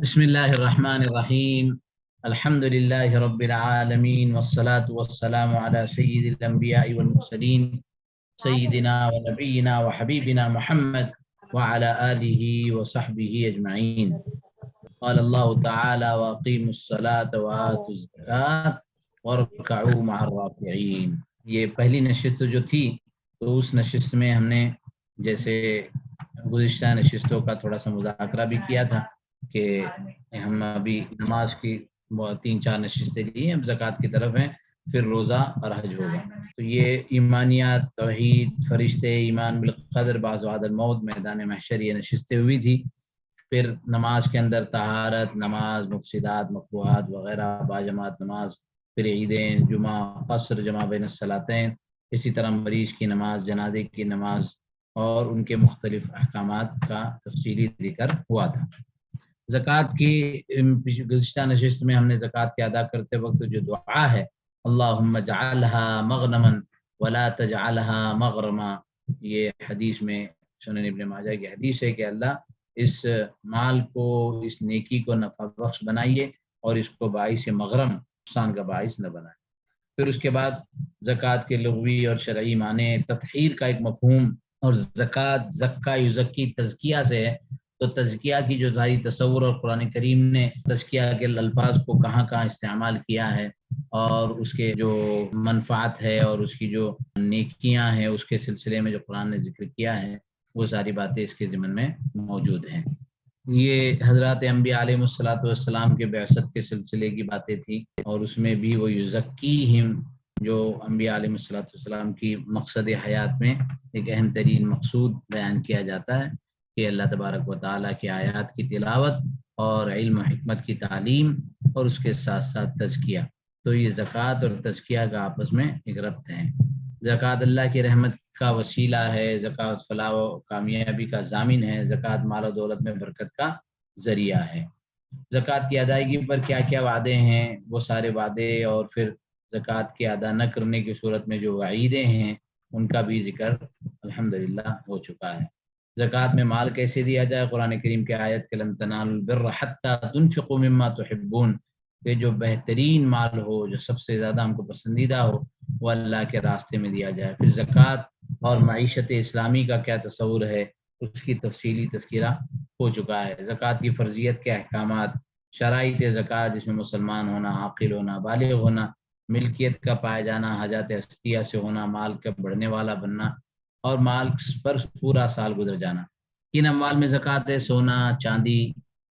بسم اللہ الرحمن الرحیم الحمد للہ رب العالمین والصلاة والسلام علی سید الانبیاء والمرسلین سیدنا و نبینا و حبیبنا محمد وعلى آلہ وصحبہ اجمعین. قال اللہ تعالی واقیموا الصلاة وآتوا الزکاة وارکعوا مع الراکعین. یہ پہلی نشست جو تھی تو اس نشست میں ہم نے جیسے گزشتہ نشستوں کا تھوڑا سا مذاکرہ بھی کیا تھا کہ ہم ابھی نماز کی 3-4 نشستیں لی ہیں، اب زکوٰۃ کی طرف ہیں، پھر روزہ اور حج ہوگا. تو یہ ایمانیات، توحید، فرشتے، ایمان بالقدر، بعض وعد الموت، میدان محشر، یہ نشستیں ہوئی تھی. پھر نماز کے اندر طہارت، نماز، مفسدات، مکروہات وغیرہ، باجماعت نماز، پھر عیدیں، جمعہ، قصر، جمع بین الصلاتین، اسی طرح مریض کی نماز، جنازے کی نماز اور ان کے مختلف احکامات کا تفصیلی ذکر ہوا تھا. زکوٰۃ کی گزشتہ نشست میں ہم نے زکوٰۃ کے ادا کرتے وقت جو دعا ہے، اللہم اجعلها مغنما ولا تجعلها مغرما، یہ حدیث میں سنن ابن ماجہ کی حدیث ہے کہ اللہ اس مال کو، اس نیکی کو نفع بخش بنائیے اور اس کو باعث مغرم، نقصان کا باعث نہ بنائے. پھر اس کے بعد زکوٰۃ کے لغوی اور شرعی معنی، تطہیر کا ایک مفہوم، اور زکوٰۃ زکا یزکی تزکیہ سے ہے، تو تزکیہ کی جو ظاہری تصور اور قرآن کریم نے تزکیہ کے الفاظ کو کہاں کہاں استعمال کیا ہے اور اس کے جو منفعت ہے اور اس کی جو نیکیاں ہیں اس کے سلسلے میں جو قرآن نے ذکر کیا ہے، وہ ساری باتیں اس کے ضمن میں موجود ہیں. یہ حضرات انبیاء علیہ الصلوۃ والسلام کے بعثت کے سلسلے کی باتیں تھیں، اور اس میں بھی وہ یزکیہم، جو انبیاء علیہ الصلوۃ والسلام کی مقصد حیات میں ایک اہم ترین مقصود بیان کیا جاتا ہے کہ اللہ تبارک و تعالیٰ کی آیات کی تلاوت اور علم و حکمت کی تعلیم اور اس کے ساتھ ساتھ تزکیہ. تو یہ زکوٰۃ اور تزکیہ کا آپس میں ایک ربط ہے. زکوٰۃ اللہ کی رحمت کا وسیلہ ہے، زکوٰۃ فلاح و کامیابی کا ضامن ہے، زکوٰۃ مال و دولت میں برکت کا ذریعہ ہے. زکوٰۃ کی ادائیگی پر کیا کیا وعدے ہیں، وہ سارے وعدے، اور پھر زکوٰۃ کے ادا نہ کرنے کی صورت میں جو وعیدیں ہیں ان کا بھی ذکر الحمدللہ ہو چکا ہے. زکوٰۃ میں مال کیسے دیا جائے، قرآن کریم کی آیت کہ لن تنالوا البر حتی تنفقوا مما تحبون، کہ جو بہترین مال ہو، جو سب سے زیادہ ہم کو پسندیدہ ہو، وہ اللہ کے راستے میں دیا جائے. پھر زکوٰۃ اور معیشت اسلامی کا کیا تصور ہے، اس کی تفصیلی تذکرہ ہو چکا ہے. زکوٰۃ کی فرضیت کے احکامات، شرائط زکوٰۃ جس میں مسلمان ہونا، عاقل ہونا، بالغ ہونا، ملکیت کا پائے جانا، حاجات ہستیہ سے ہونا، مال کا بڑھنے والا بننا اور مال پر پورا سال گزر جانا. کن اموال میں زکوٰۃ ہے، سونا، چاندی،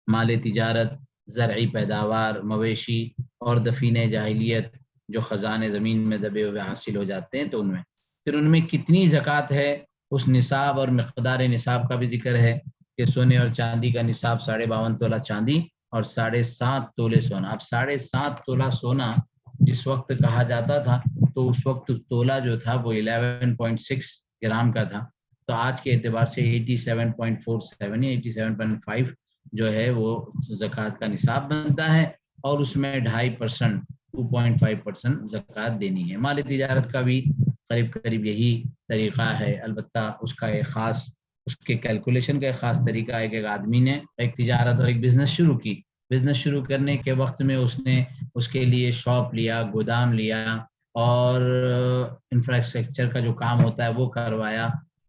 مال تجارت، زرعی پیداوار، مویشی اور دفین جاہلیت جو خزانے زمین میں دبے ہوئے حاصل ہو جاتے ہیں، تو ان میں پھر ان میں کتنی زکوٰۃ ہے، اس نصاب اور مقدار نصاب کا بھی ذکر ہے کہ سونے اور چاندی کا نصاب 52.5 تولہ چاندی اور 7.5 تولے سونا. اب 7.5 تولہ سونا جس وقت کہا جاتا تھا تو اس وقت تولہ جو تھا وہ 11.6 گرام کا تھا، تو آج کے اعتبار سے 87.47 یا 87.5 جو ہے وہ زکوٰۃ کا نصاب بنتا ہے، اور اس میں 2.5% 2.5% زکوٰۃ دینی ہے. مال تجارت کا بھی قریب یہی طریقہ ہے، البتہ اس کا ایک خاص، اس کے کیلکولیشن کا ایک خاص طریقہ ہے کہ ایک آدمی نے ایک تجارت اور ایک بزنس شروع کی، بزنس شروع کرنے کے وقت میں اس نے اس کے لیے شاپ لیا، گودام لیا، اور انفراسٹرکچر کا جو کام ہوتا ہے وہ کروایا،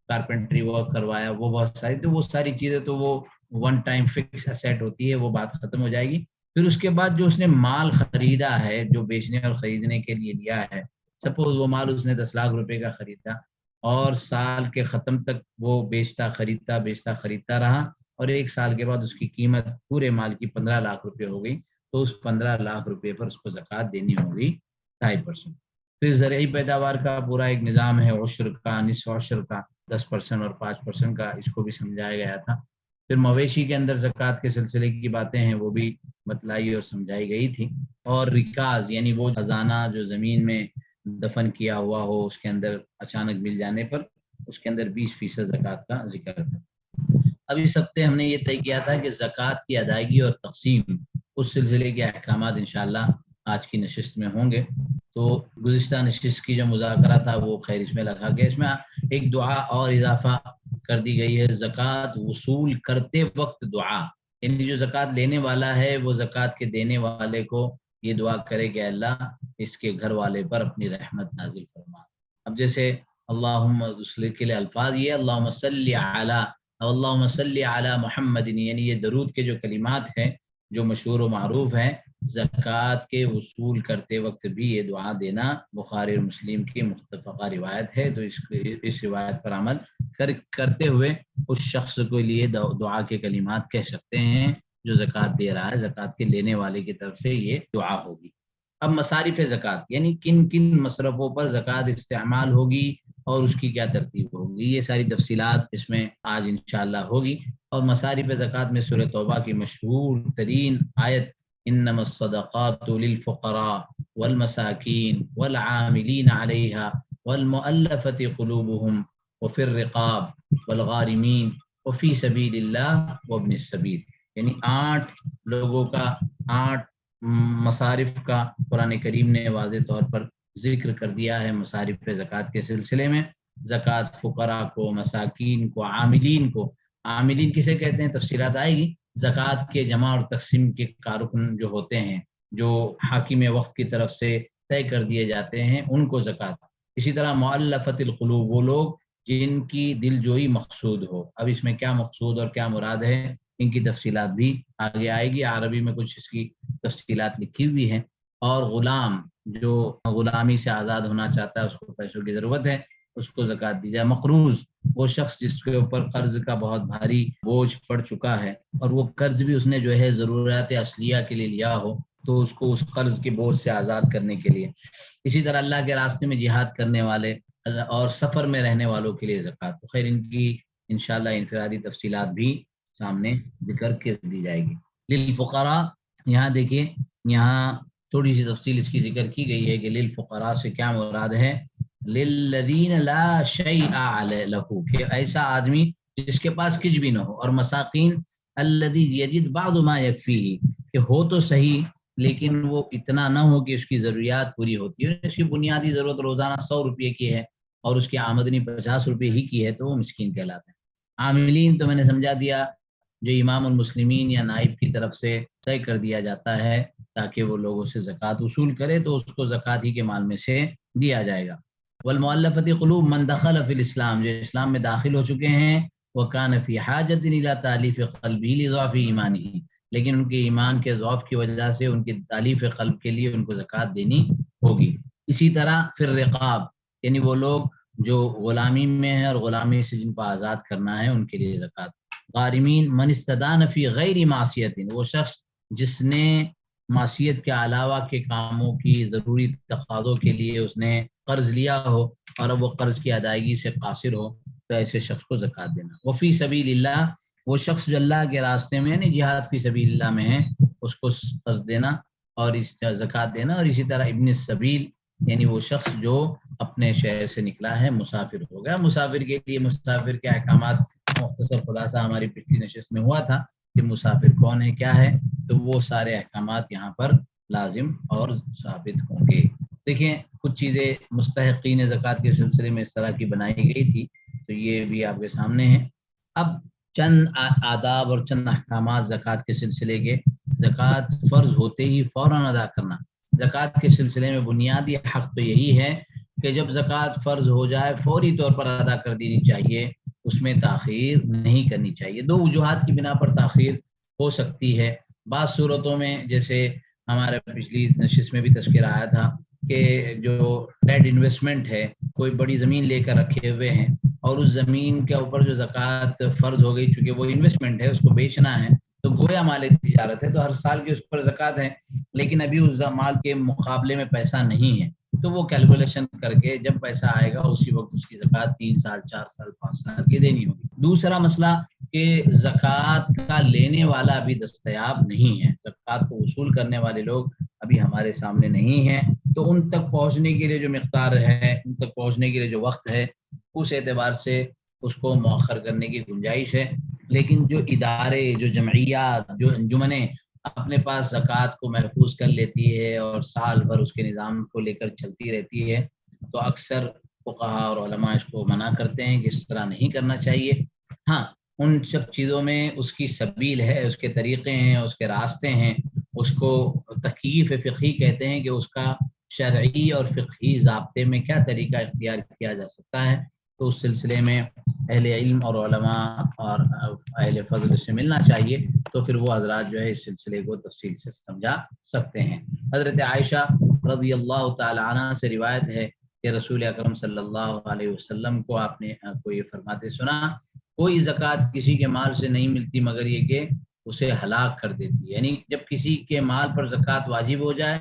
کارپینٹری ورک کروایا، وہ بہت ساری، تو وہ ساری چیزیں تو وہ ون ٹائم فکس ایسیٹ ہوتی ہے، وہ بات ختم ہو جائے گی. پھر اس کے بعد جو اس نے مال خریدا ہے، جو بیچنے اور خریدنے کے لیے لیا ہے، سپوز وہ مال اس نے 10 لاکھ روپے کا خریدا اور سال کے ختم تک وہ بیچتا خریدتا رہا، اور 1 سال کے بعد اس کی قیمت پورے مال کی 15 لاکھ روپے ہو گئی، تو اس 15 لاکھ روپے پر اس کو زکوٰۃ دینی ہوگی 2.5%. پھر زرعی پیداوار کا پورا ایک نظام ہے، عشر کا، نصف عشر کا، 10% اور 5% کا، اس کو بھی سمجھایا گیا تھا. پھر مویشی کے اندر زکوٰۃ کے سلسلے کی باتیں ہیں، وہ بھی بتلائی اور سمجھائی گئی تھی. اور رکاز یعنی وہ خزانہ جو زمین میں دفن کیا ہوا ہو، اس کے اندر اچانک مل جانے پر اس کے اندر 20% زکوٰۃ کا ذکر تھا. اب اس ہفتے ہم نے یہ طے کیا تھا کہ زکوٰۃ کی ادائیگی اور تقسیم، اس سلسلے کے احکامات انشاءاللہ آج کی نشست میں ہوں گے. تو گزشتہ نشست کی جو مذاکرہ تھا وہ خیر اس میں رکھا گیا. اس میں ایک دعا اور اضافہ کر دی گئی ہے، زکوٰۃ وصول کرتے وقت دعا. یعنی جو زکوٰۃ لینے والا ہے وہ زکوٰۃ کے دینے والے کو یہ دعا کرے کہ اللہ اس کے گھر والے پر اپنی رحمت نازل فرما۔ اب جیسے اللہم، دوسرے کے لیے الفاظ یہ اللہم صلی علی، اللہم صلی علی محمد، یعنی یہ درود کے جو کلمات ہیں جو مشہور و معروف ہیں، زکوٰۃ کے وصول کرتے وقت بھی یہ دعا دینا بخاری اور مسلم کی متفقہ روایت ہے۔ تو اس روایت پر عمل کرتے ہوئے اس شخص کے لیے دعا کے کلمات کہہ سکتے ہیں جو زکوٰۃ دے رہا ہے، زکوٰۃ کے لینے والے کی طرف سے یہ دعا ہوگی۔ اب مصارف زکوٰۃ یعنی کن کن مصرفوں پر زکوٰۃ استعمال ہوگی اور اس کی کیا ترتیب ہوگی، یہ ساری تفصیلات اس میں آج انشاءاللہ ہوگی۔ اور مصارف زکوٰۃ میں سورہ توبہ کی مشہور ترین آیت انما الصدقات للفقراء والمساکین والعاملین علیہا والمؤلفۃ قلوبهم وفی الرقاب والغارمین وفی سبیل اللہ وابن السبیل، یعنی 8 لوگوں کا، 8 مصارف کا قرآن کریم نے واضح طور پر ذکر کر دیا ہے مصارف زکوٰۃ کے سلسلے میں۔ زکوٰۃ فقراء کو، مساکین کو، عاملین کو، عاملین کسے کہتے ہیں تفصیلات آئے گی۔ زکوٰۃ کے جمع اور تقسیم کے کارکن جو ہوتے ہیں، جو حاکم وقت کی طرف سے طے کر دیے جاتے ہیں، ان کو زکوٰۃ۔ اسی طرح مؤلفۃ القلوب، وہ لوگ جن کی دل جوئی مقصود ہو۔ اب اس میں کیا مقصود اور کیا مراد ہے، ان کی تفصیلات بھی آگے آئے گی، عربی میں کچھ اس کی تفصیلات لکھی ہوئی ہیں۔ اور غلام، جو غلامی سے آزاد ہونا چاہتا ہے، اس کو پیسوں کی ضرورت ہے، اس کو زکوٰۃ دی جائے۔ مقروض، وہ شخص جس کے اوپر قرض کا بہت بھاری بوجھ پڑ چکا ہے اور وہ قرض بھی اس نے جو ہے ضرورت اصلیہ کے لیے لیا ہو، تو اس کو اس قرض کے بوجھ سے آزاد کرنے کے لیے۔ اسی طرح اللہ کے راستے میں جہاد کرنے والے اور سفر میں رہنے والوں کے لیے زکوٰۃ۔ تو خیر ان کی انشاءاللہ انفرادی تفصیلات بھی سامنے ذکر کر دی جائے گی۔ للفقراء، یہاں دیکھیے، یہاں تھوڑی سی تفصیل اس کی ذکر کی گئی ہے کہ للفقراء سے کیا مراد ہے۔ للذین لا شیء لہ، کہ ایسا آدمی جس کے پاس کچھ بھی نہ ہو، اور مساکین الذی یجد بعض ما یکفیہ، کہ ہو تو صحیح لیکن وہ اتنا نہ ہو کہ اس کی ضروریات پوری ہوتی ہے، اس کی بنیادی ضرورت روزانہ 100 روپے کی ہے اور اس کی آمدنی 50 روپے ہی کی ہے، تو وہ مسکین کہلاتے ہیں۔ عاملین تو میں نے سمجھا دیا، جو امام المسلمین یا نائب کی طرف سے طے کر دیا جاتا ہے تاکہ وہ لوگوں سے زکوٰۃ وصول کرے، تو اس کو زکوٰۃ ہی کے مال میں سے دیا جائے گا۔ والمؤلفۃ قلوب من دخل فی الاسلام، جو اسلام میں داخل ہو چکے ہیں، وکان فی حاجۃ الی تالیف قلبہ لضعف ایمانہ، لیکن ان کے ایمان کے ضعف کی وجہ سے ان کی تالیف قلب کے لیے ان کو زکوٰۃ دینی ہوگی۔ اسی طرح فی الرقاب، یعنی وہ لوگ جو غلامی میں ہیں اور غلامی سے جن کو آزاد کرنا ہے، ان کے لیے زکوٰۃ۔ غارمین من استدان فی غیر معصیت، وہ شخص جس نے معصیت کے علاوہ کے کاموں کی ضروری تقاضوں کے لیے اس نے قرض لیا ہو اور اب وہ قرض کی ادائیگی سے قاصر ہو، تو ایسے شخص کو زکوٰۃ دینا۔ وفی سبیل اللہ، وہ شخص جو اللہ کے راستے میں یعنی جہاد فی سبیل اللہ میں ہے، اس کو قرض دینا اور اس زکوٰۃ دینا۔ اور اسی طرح ابن السبیل، یعنی وہ شخص جو اپنے شہر سے نکلا ہے، مسافر ہو گیا۔ مسافر کے لیے مسافر کے احکامات مختصر خلاصہ ہماری پچھلی نشست میں ہوا تھا کہ مسافر کون ہے، کیا ہے، تو وہ سارے احکامات یہاں پر لازم اور ثابت ہوں گے۔ دیکھیں کچھ چیزیں مستحقین زکوٰۃ کے سلسلے میں اس طرح کی بنائی گئی تھی، تو یہ بھی آپ کے سامنے ہیں۔ اب چند آداب اور چند احکامات زکوٰۃ کے سلسلے کے۔ زکوٰۃ فرض ہوتے ہی فوراً ادا کرنا۔ زکوٰۃ کے سلسلے میں بنیادی حق تو یہی ہے کہ جب زکوٰۃ فرض ہو جائے فوری طور پر ادا کر دینی چاہیے، اس میں تاخیر نہیں کرنی چاہیے۔ 2 وجوہات کی بنا پر تاخیر ہو سکتی ہے۔ بعض صورتوں میں، جیسے ہمارے پچھلی نشست میں بھی تذکرہ آیا تھا کہ جو ڈیڈ انویسٹمنٹ ہے، کوئی بڑی زمین لے کر رکھے ہوئے ہیں اور اس زمین کے اوپر جو زکوٰۃ فرض ہو گئی، چونکہ وہ انویسٹمنٹ ہے، اس کو بیچنا ہے، تو گویا مال تجارت ہے، تو ہر سال کی اس پر زکوٰۃ ہے، لیکن ابھی اس مال کے مقابلے میں پیسہ نہیں ہے، تو وہ کیلکولیشن کر کے جب پیسہ آئے گا اسی وقت اس کی زکوٰۃ 3 سال 4 سال 5 سال کی دینی ہوگی۔ دوسرا مسئلہ کہ زکوٰۃ کا لینے والا ابھی دستیاب نہیں ہے، زکوٰۃ کو وصول کرنے والے لوگ ابھی ہمارے سامنے نہیں ہیں، تو ان تک پہنچنے کے لیے جو مقدار ہے، ان تک پہنچنے کے لیے جو وقت ہے، اس اعتبار سے اس کو مؤخر کرنے کی گنجائش ہے۔ لیکن جو ادارے، جو جمعیات، جو انجمنیں اپنے پاس زکوٰۃ کو محفوظ کر لیتی ہے اور سال بھر اس کے نظام کو لے کر چلتی رہتی ہے، تو اکثر فقہاء اور علماء اس کو منع کرتے ہیں کہ اس طرح نہیں کرنا چاہیے۔ ہاں، ان سب چیزوں میں اس کی سبیل ہے، اس کے طریقے ہیں، اس کے راستے ہیں، اس کو تکییف فقہی کہتے ہیں کہ اس کا شرعی اور فقہی ضابطے میں کیا طریقہ اختیار کیا جا سکتا ہے۔ تو اس سلسلے میں اہل علم اور علماء اور اہل فضل سے ملنا چاہیے، تو پھر وہ حضرات جو ہے اس سلسلے کو تفصیل سے سمجھا سکتے ہیں۔ حضرت عائشہ رضی اللہ تعالی عنہ سے روایت ہے کہ رسول اکرم صلی اللہ علیہ وسلم کو آپ نے کو یہ فرماتے سنا، کوئی زکوٰۃ کسی کے مال سے نہیں ملتی مگر یہ کہ اسے ہلاک کر دیتی ہے۔ یعنی جب کسی کے مال پر زکوٰۃ واجب ہو جائے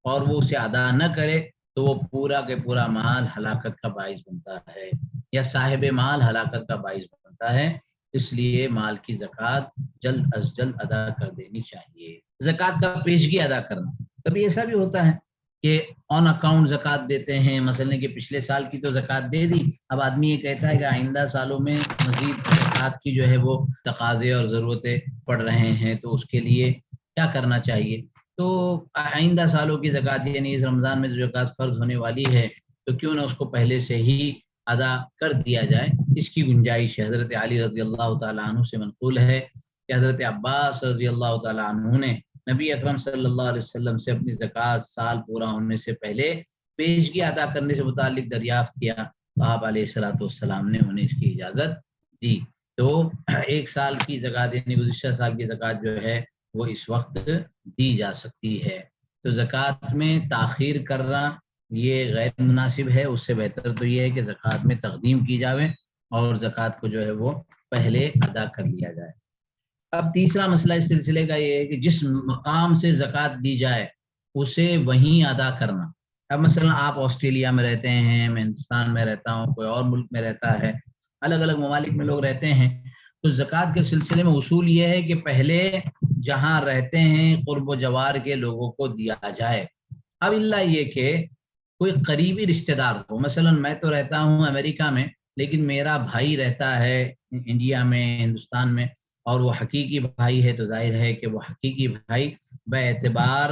اور وہ اسے ادا نہ کرے تو وہ پورا کے پورا مال ہلاکت کا باعث بنتا ہے، یا صاحب مال ہلاکت کا باعث بنتا ہے۔ اس لیے مال کی زکوٰۃ جلد از جلد ادا کر دینی چاہیے۔ زکوٰۃ کا پیشگی ادا کرنا، کبھی ایسا بھی ہوتا ہے کہ آن اکاؤنٹ زکوٰۃ دیتے ہیں، مثلا کہ پچھلے سال کی تو زکوٰۃ دے دی، اب آدمی یہ کہتا ہے کہ آئندہ سالوں میں مزید زکوٰۃ کی جو ہے وہ تقاضے اور ضرورتیں پڑ رہے ہیں، تو اس کے لیے کیا کرنا چاہیے؟ تو آئندہ سالوں کی زکوٰۃ یعنی اس رمضان میں جو زکوٰۃ فرض ہونے والی ہے تو کیوں نہ اس کو پہلے سے ہی ادا کر دیا جائے، اس کی گنجائش ہے۔ حضرت علی رضی اللہ تعالیٰ عنہ سے منقول ہے کہ حضرت عباس رضی اللہ تعالیٰ عنہ نے نبی اکرم صلی اللہ علیہ وسلم سے اپنی زکوٰۃ سال پورا ہونے سے پہلے پیشگی ادا کرنے سے متعلق دریافت کیا، آپ علیہ الصلوۃ والسلام نے انہیں اس کی اجازت دی۔ تو ایک سال کی زکوٰۃ یعنی گزشتہ سال کی زکوٰۃ جو ہے وہ اس وقت دی جا سکتی ہے۔ تو زکوٰۃ میں تاخیر کرنا یہ غیر مناسب ہے، اس سے بہتر تو یہ ہے کہ زکوٰۃ میں تقدیم کی جاوے اور زکوٰۃ کو جو ہے وہ پہلے ادا کر لیا جائے۔ اب تیسرا مسئلہ اس سلسلے کا یہ ہے کہ جس مقام سے زکوٰۃ دی جائے اسے وہیں ادا کرنا۔ اب مثلا آپ آسٹریلیا میں رہتے ہیں، میں ہندوستان میں رہتا ہوں، کوئی اور ملک میں رہتا ہے، الگ الگ ممالک میں لوگ رہتے ہیں، تو زکوٰۃ کے سلسلے میں اصول یہ ہے کہ پہلے جہاں رہتے ہیں قرب و جوار کے لوگوں کو دیا جائے۔ اب اللہ یہ کہ کوئی قریبی رشتہ دار ہو، مثلا میں تو رہتا ہوں امریکہ میں لیکن میرا بھائی رہتا ہے انڈیا میں، ہندوستان میں، اور وہ حقیقی بھائی ہے، تو ظاہر ہے کہ وہ حقیقی بھائی بے اعتبار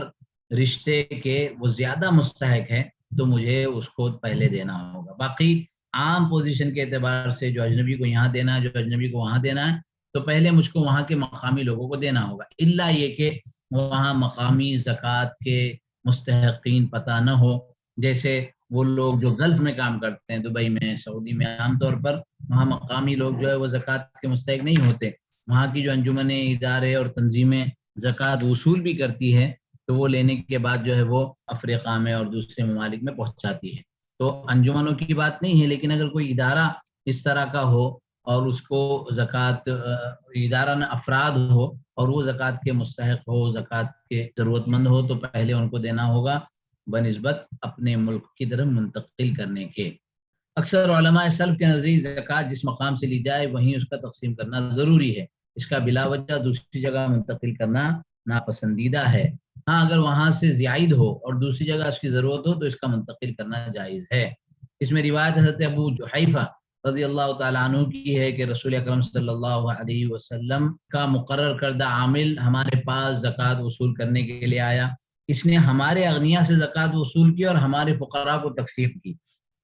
رشتے کے وہ زیادہ مستحق ہے، تو مجھے اس کو پہلے دینا ہوگا۔ باقی عام پوزیشن کے اعتبار سے جو اجنبی کو یہاں دینا ہے، جو اجنبی کو وہاں دینا ہے، تو پہلے مجھ کو وہاں کے مقامی لوگوں کو دینا ہوگا، الا یہ کہ وہاں مقامی زکوٰۃ کے مستحقین پتہ نہ ہو۔ جیسے وہ لوگ جو گلف میں کام کرتے ہیں، دبئی میں، سعودی میں، عام طور پر وہاں مقامی لوگ جو ہے وہ زکوٰۃ کے مستحق نہیں ہوتے۔ وہاں کی جو انجمنیں، ادارے اور تنظیمیں زکوٰۃ وصول بھی کرتی ہے تو وہ لینے کے بعد جو ہے وہ افریقہ میں اور دوسرے ممالک میں پہنچاتی ہے۔ تو انجمنوں کی بات نہیں ہے، لیکن اگر کوئی ادارہ اس طرح کا ہو اور اس کو زکوٰۃ ادارہ نہ افراد ہو اور وہ زکوٰۃ کے مستحق ہو، زکوٰۃ کے ضرورت مند ہو، تو پہلے ان کو دینا ہوگا بنسبت اپنے ملک کی طرف منتقل کرنے کے۔ اکثر علماء سلف کے نزدیک زکوٰۃ جس مقام سے لی جائے وہیں اس کا تقسیم کرنا ضروری ہے، اس کا بلا وجہ دوسری جگہ منتقل کرنا ناپسندیدہ ہے۔ ہاں اگر وہاں سے زائد ہو اور دوسری جگہ اس کی ضرورت ہو تو اس کا منتقل کرنا جائز ہے۔ اس میں روایت حضرت ابو جحیفہ رضی اللہ تعالیٰ عنہ کی ہے کہ رسول اکرم صلی اللہ علیہ وسلم کا مقرر کردہ عامل ہمارے پاس زکوٰۃ وصول کرنے کے لیے آیا، اس نے ہمارے اغنیاء سے زکوٰۃ وصول کی اور ہمارے فقراء کو تقسیم کی۔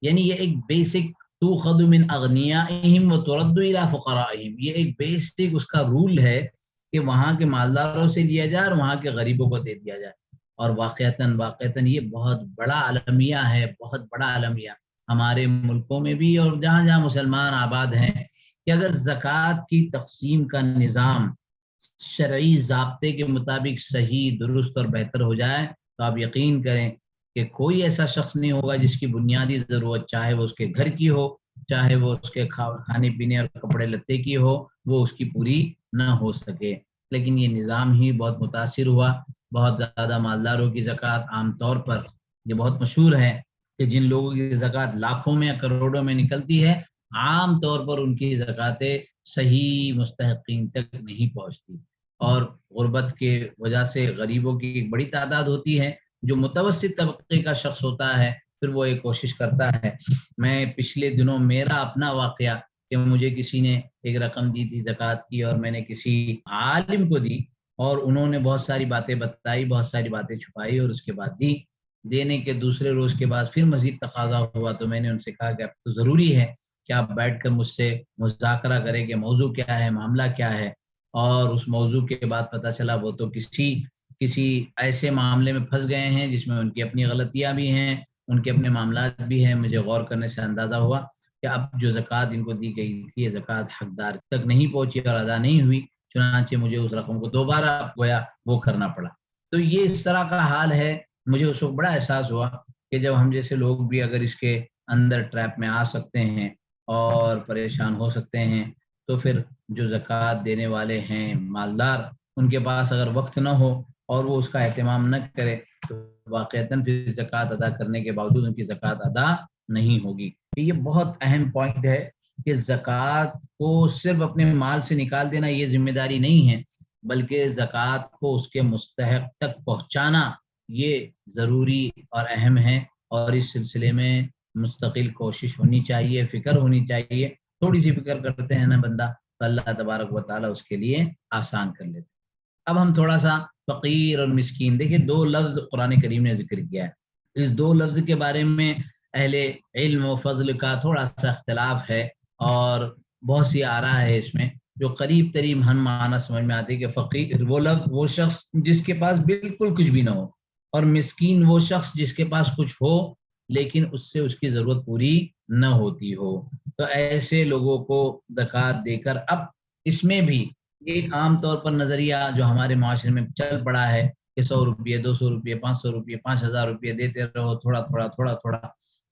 یعنی یہ ایک بیسک تؤخذ من اغنیائہم وترد الی فقرائہم، یہ ایک بیسک اس کا رول ہے کہ وہاں کے مالداروں سے لیا جائے اور وہاں کے غریبوں کو دے دیا جائے۔ اور واقعتاً یہ بہت بڑا المیہ ہے، بہت بڑا المیہ ہمارے ملکوں میں بھی اور جہاں جہاں مسلمان آباد ہیں، کہ اگر زکوٰۃ کی تقسیم کا نظام شرعی ضابطے کے مطابق صحیح، درست اور بہتر ہو جائے تو آپ یقین کریں کہ کوئی ایسا شخص نہیں ہوگا جس کی بنیادی ضرورت، چاہے وہ اس کے گھر کی ہو، چاہے وہ اس کے کھانے پینے اور کپڑے لتے کی ہو، وہ اس کی پوری نہ ہو سکے۔ لیکن یہ نظام ہی بہت متاثر ہوا، بہت زیادہ مالداروں کی زکوٰۃ، عام طور پر یہ بہت مشہور ہے کہ جن لوگوں کی زکوٰۃ لاکھوں میں یا کروڑوں میں نکلتی ہے، عام طور پر ان کی زکوٰتیں صحیح مستحقین تک نہیں پہنچتی، اور غربت کے وجہ سے غریبوں کی ایک بڑی تعداد ہوتی ہے۔ جو متوسط طبقے کا شخص ہوتا ہے پھر وہ ایک کوشش کرتا ہے۔ میں پچھلے دنوں میرا اپنا واقعہ کہ مجھے کسی نے ایک رقم دی تھی زکوٰۃ کی اور میں نے کسی عالم کو دی اور انہوں نے بہت ساری باتیں بتائی، بہت ساری باتیں چھپائی اور اس کے بعد دی۔ دینے کے دوسرے روز کے بعد پھر مزید تقاضا ہوا تو میں نے ان سے کہا کہ اب تو ضروری ہے کہ آپ بیٹھ کر مجھ سے مذاکرہ کریں کہ موضوع کیا ہے، معاملہ کیا ہے، اور اس موضوع کے بعد پتہ چلا وہ تو کسی ایسے معاملے میں پھنس گئے ہیں جس میں ان کی اپنی غلطیاں بھی ہیں، ان کے اپنے معاملات بھی ہیں۔ مجھے غور کرنے سے اندازہ ہوا کہ اب جو زکوٰۃ ان کو دی گئی تھی، یہ زکوٰۃ حقدار تک نہیں پہنچی اور ادا نہیں ہوئی، چنانچہ مجھے اس رقم کو دوبارہ گویا وہ کرنا پڑا۔ تو یہ اس طرح کا حال ہے۔ مجھے اس وقت بڑا احساس ہوا کہ جب ہم جیسے لوگ بھی اگر اس کے اندر ٹریپ میں آ سکتے ہیں اور پریشان ہو سکتے ہیں، تو پھر جو زکوٰۃ دینے والے ہیں مالدار، ان کے پاس اگر وقت نہ ہو اور وہ اس کا اہتمام نہ کرے تو واقعتاً پھر زکوٰۃ ادا کرنے کے باوجود ان کی زکوٰۃ ادا نہیں ہوگی۔ یہ بہت اہم پوائنٹ ہے کہ زکوٰۃ کو صرف اپنے مال سے نکال دینا یہ ذمہ داری نہیں ہے، بلکہ زکوٰۃ کو اس کے مستحق تک پہنچانا یہ ضروری اور اہم ہے، اور اس سلسلے میں مستقل کوشش ہونی چاہیے، فکر ہونی چاہیے۔ تھوڑی سی فکر کرتے ہیں نا بندہ تو اللہ تبارک و تعالیٰ اس کے لیے آسان کر لیتے۔ اب ہم تھوڑا سا فقیر اور مسکین، دیکھیں دو لفظ قرآن کریم نے ذکر کیا ہے۔ اس دو لفظ کے بارے میں اہل علم و فضل کا تھوڑا سا اختلاف ہے، اور بہت سی آراء ہے اس میں جو قریب ترین ہم معنی سمجھ میں آتی ہے کہ فقیر وہ لفظ وہ شخص جس کے پاس بالکل کچھ بھی نہ ہو، اور مسکین وہ شخص جس کے پاس کچھ ہو لیکن اس سے اس کی ضرورت پوری نہ ہوتی ہو۔ تو ایسے لوگوں کو زکوٰۃ دے کر، اب اس میں بھی ایک عام طور پر نظریہ جو ہمارے معاشرے میں چل پڑا ہے کہ 100 روپئے 200 روپئے 500 روپئے 5000 روپئے دیتے رہو تھوڑا تھوڑا تھوڑا تھوڑا،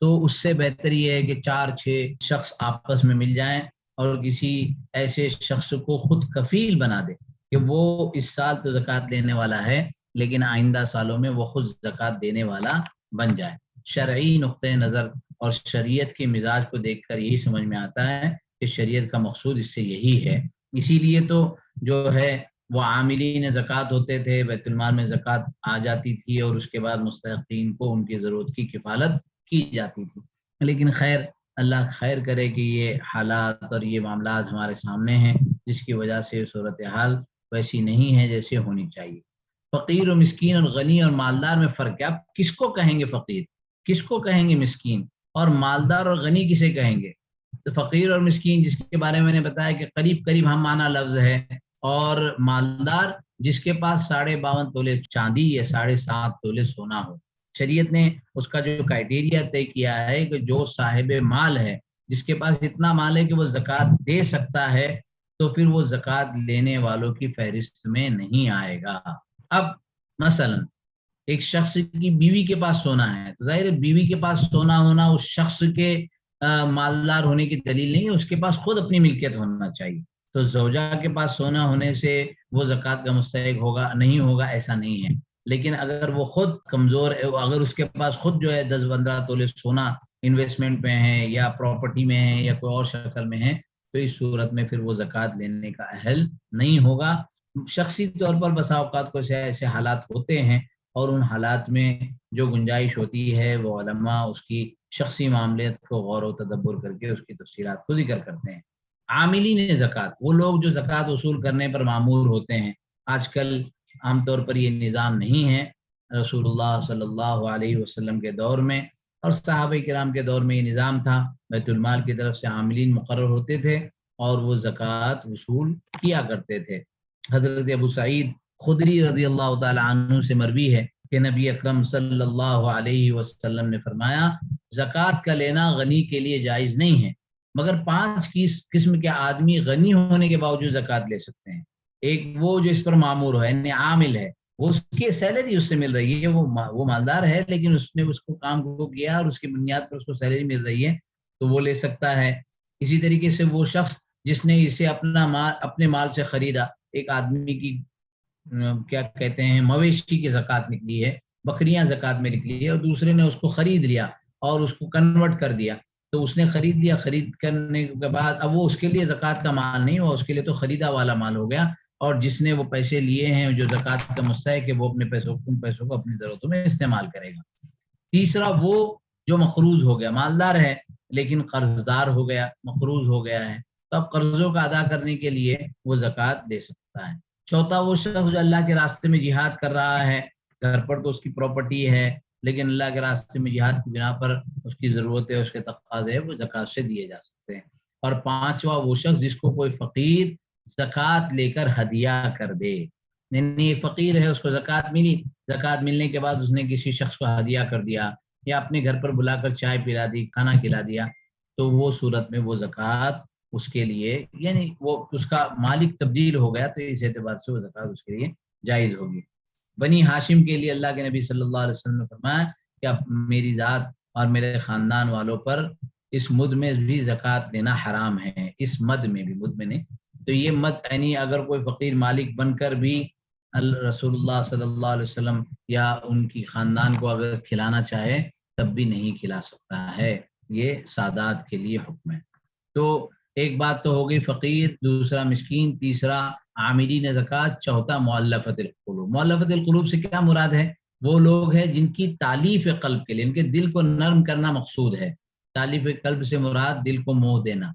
تو اس سے بہتر یہ ہے کہ 4-6 شخص آپس میں مل جائیں اور کسی ایسے شخص کو خود کفیل بنا دے کہ وہ اس سال تو زکوٰۃ لینے والا ہے لیکن آئندہ سالوں میں وہ خود زکوٰۃ دینے والا بن جائے۔ شرعی نقطۂ نظر اور شریعت کے مزاج کو دیکھ کر یہی سمجھ میں آتا ہے کہ شریعت کا مقصود اس سے یہی ہے۔ اسی لیے تو جو ہے وہ عاملین زکوٰۃ ہوتے تھے، بیت المال میں زکوٰۃ آ جاتی تھی اور اس کے بعد مستحقین کو ان کی ضرورت کی کفالت کی جاتی تھی۔ لیکن خیر، اللہ خیر کرے کہ یہ حالات اور یہ معاملات ہمارے سامنے ہیں جس کی وجہ سے صورتحال ویسی نہیں ہے جیسے ہونی چاہیے۔ فقیر و مسکین اور غنی اور مالدار میں فرق ہے۔ اب کس کو کہیں گے فقیر، کس کو کہیں گے مسکین، اور مالدار اور غنی کسے کہیں گے؟ تو فقیر اور مسکین جس کے بارے میں نے بتایا کہ قریب قریب ہم معنی لفظ ہے، اور مالدار جس کے پاس 52.5 تولے چاندی یا 7.5 تولے سونا ہو۔ شریعت نے اس کا جو کرائٹیریا طے کیا ہے کہ جو صاحب مال ہے، جس کے پاس اتنا مال ہے کہ وہ زکوٰۃ دے سکتا ہے، تو پھر وہ زکوٰۃ لینے والوں کی فہرست میں نہیں آئے گا۔ اب مثلا ایک شخص کی بیوی کے پاس سونا ہے، تو ظاہر ہے بیوی کے پاس سونا ہونا اس شخص کے مالدار ہونے کی دلیل نہیں ہے، اس کے پاس خود اپنی ملکیت ہونا چاہیے۔ تو زوجہ کے پاس سونا ہونے سے وہ زکوٰۃ کا مستحق ہوگا نہیں ہوگا ایسا نہیں ہے، لیکن اگر وہ خود کمزور ہے، اگر اس کے پاس خود جو ہے 10-15 تولے سونا انویسٹمنٹ میں ہے یا پراپرٹی میں ہے یا کوئی اور شکل میں ہے، تو اس صورت میں پھر وہ زکوٰۃ لینے کا اہل نہیں ہوگا۔ شخصی طور پر بسا اوقات کو ایسے حالات ہوتے ہیں، اور ان حالات میں جو گنجائش ہوتی ہے وہ علماء اس کی شخصی معاملات کو غور و تدبر کر کے اس کی تفصیلات کو ذکر کرتے ہیں۔ عاملین زکوٰۃ وہ لوگ جو زکوٰۃ وصول کرنے پر مامور ہوتے ہیں۔ آج کل عام طور پر یہ نظام نہیں ہے، رسول اللہ صلی اللہ علیہ وسلم کے دور میں اور صحابہ کرام کے دور میں یہ نظام تھا، بیت المال کی طرف سے عاملین مقرر ہوتے تھے اور وہ زکوٰۃ وصول کیا کرتے تھے۔ حضرت ابو سعید خدری رضی اللہ تعالی عنہ سے مروی ہے کہ نبی اکرم صلی اللہ علیہ وسلم نے فرمایا، زکوٰۃ کا لینا غنی کے لیے جائز نہیں ہے، مگر 5 قسم کے آدمی غنی ہونے کے باوجود زکوٰۃ لے سکتے ہیں۔ ایک وہ جو اس پر مامور ہے، یعنی عامل ہے، وہ اس کی سیلری اس سے مل رہی ہے، وہ مالدار ہے لیکن اس نے اس کو کام کو کیا اور اس کی بنیاد پر اس کو سیلری مل رہی ہے، تو وہ لے سکتا ہے۔ اسی طریقے سے وہ شخص جس نے اسے اپنے مال سے خریدا، ایک آدمی کی کیا کہتے ہیں مویشی کی زکوٰۃ نکلی ہے، بکریاں زکوٰۃ میں نکلی ہے، اور دوسرے نے اس کو خرید لیا اور اس کو کنورٹ کر دیا، تو اس نے خرید لیا، خرید کرنے کے بعد اب وہ اس کے لیے زکوٰۃ کا مال نہیں ہوا، اس کے لیے تو خریدا والا مال ہو گیا، اور جس نے وہ پیسے لیے ہیں جو زکوٰۃ کا مستحق ہے وہ اپنے ان پیسوں کو اپنی ضرورتوں میں استعمال کرے گا۔ تیسرا وہ جو مقروض ہو گیا، مالدار ہے لیکن قرض دار ہو گیا، مقروض ہو گیا ہے، تو اب قرضوں کا ادا کرنے کے لیے وہ زکوٰۃ دے سکتا ہے۔ چوتھا وہ شخص جو اللہ کے راستے میں جہاد کر رہا ہے، گھر پر تو اس کی پراپرٹی ہے لیکن اللہ کے راستے میں جہاد کی بنا پر اس کی ضرورت ہے، اس کے تقاضے ہے، وہ زکوٰۃ سے دیے جا سکتے ہیں۔ اور پانچواں وہ شخص جس کو کوئی فقیر زکوٰۃ لے کر ہدیہ کر دے، یعنی فقیر ہے، اس کو زکوٰۃ ملی، زکوٰۃ ملنے کے بعد اس نے کسی شخص کو ہدیہ کر دیا یا اپنے گھر پر بلا کر چائے پلا دی، کھانا کھلا دیا، تو وہ صورت میں وہ زکوٰۃ اس کے لیے، یعنی وہ اس کا مالک تبدیل ہو گیا، تو اس اعتبار سے وہ زکوٰۃ اس کے لیے جائز ہوگی۔ بنی ہاشم کے لیے اللہ کے نبی صلی اللہ علیہ وسلم نے فرمایا کہ اب میری ذات اور میرے خاندان والوں پر اس مد میں بھی زکوٰۃ لینا حرام ہے، اس مد میں بھی، مد میں نہیں، تو یہ مد یعنی اگر کوئی فقیر مالک بن کر بھی رسول اللہ صلی اللہ علیہ وسلم یا ان کی خاندان کو اگر کھلانا چاہے تب بھی نہیں کھلا سکتا ہے، یہ سادات کے لیے حکم ہے۔ تو ایک بات تو ہو گئی فقیر، دوسرا مسکین، تیسرا عاملین زکوٰۃ، چوتھا مؤلفۃ القلوب۔ مؤلفۃ القلوب سے کیا مراد ہے؟ وہ لوگ ہیں جن کی تالیف قلب کے لیے، ان کے دل کو نرم کرنا مقصود ہے۔ تالیف قلب سے مراد دل کو موہ دینا۔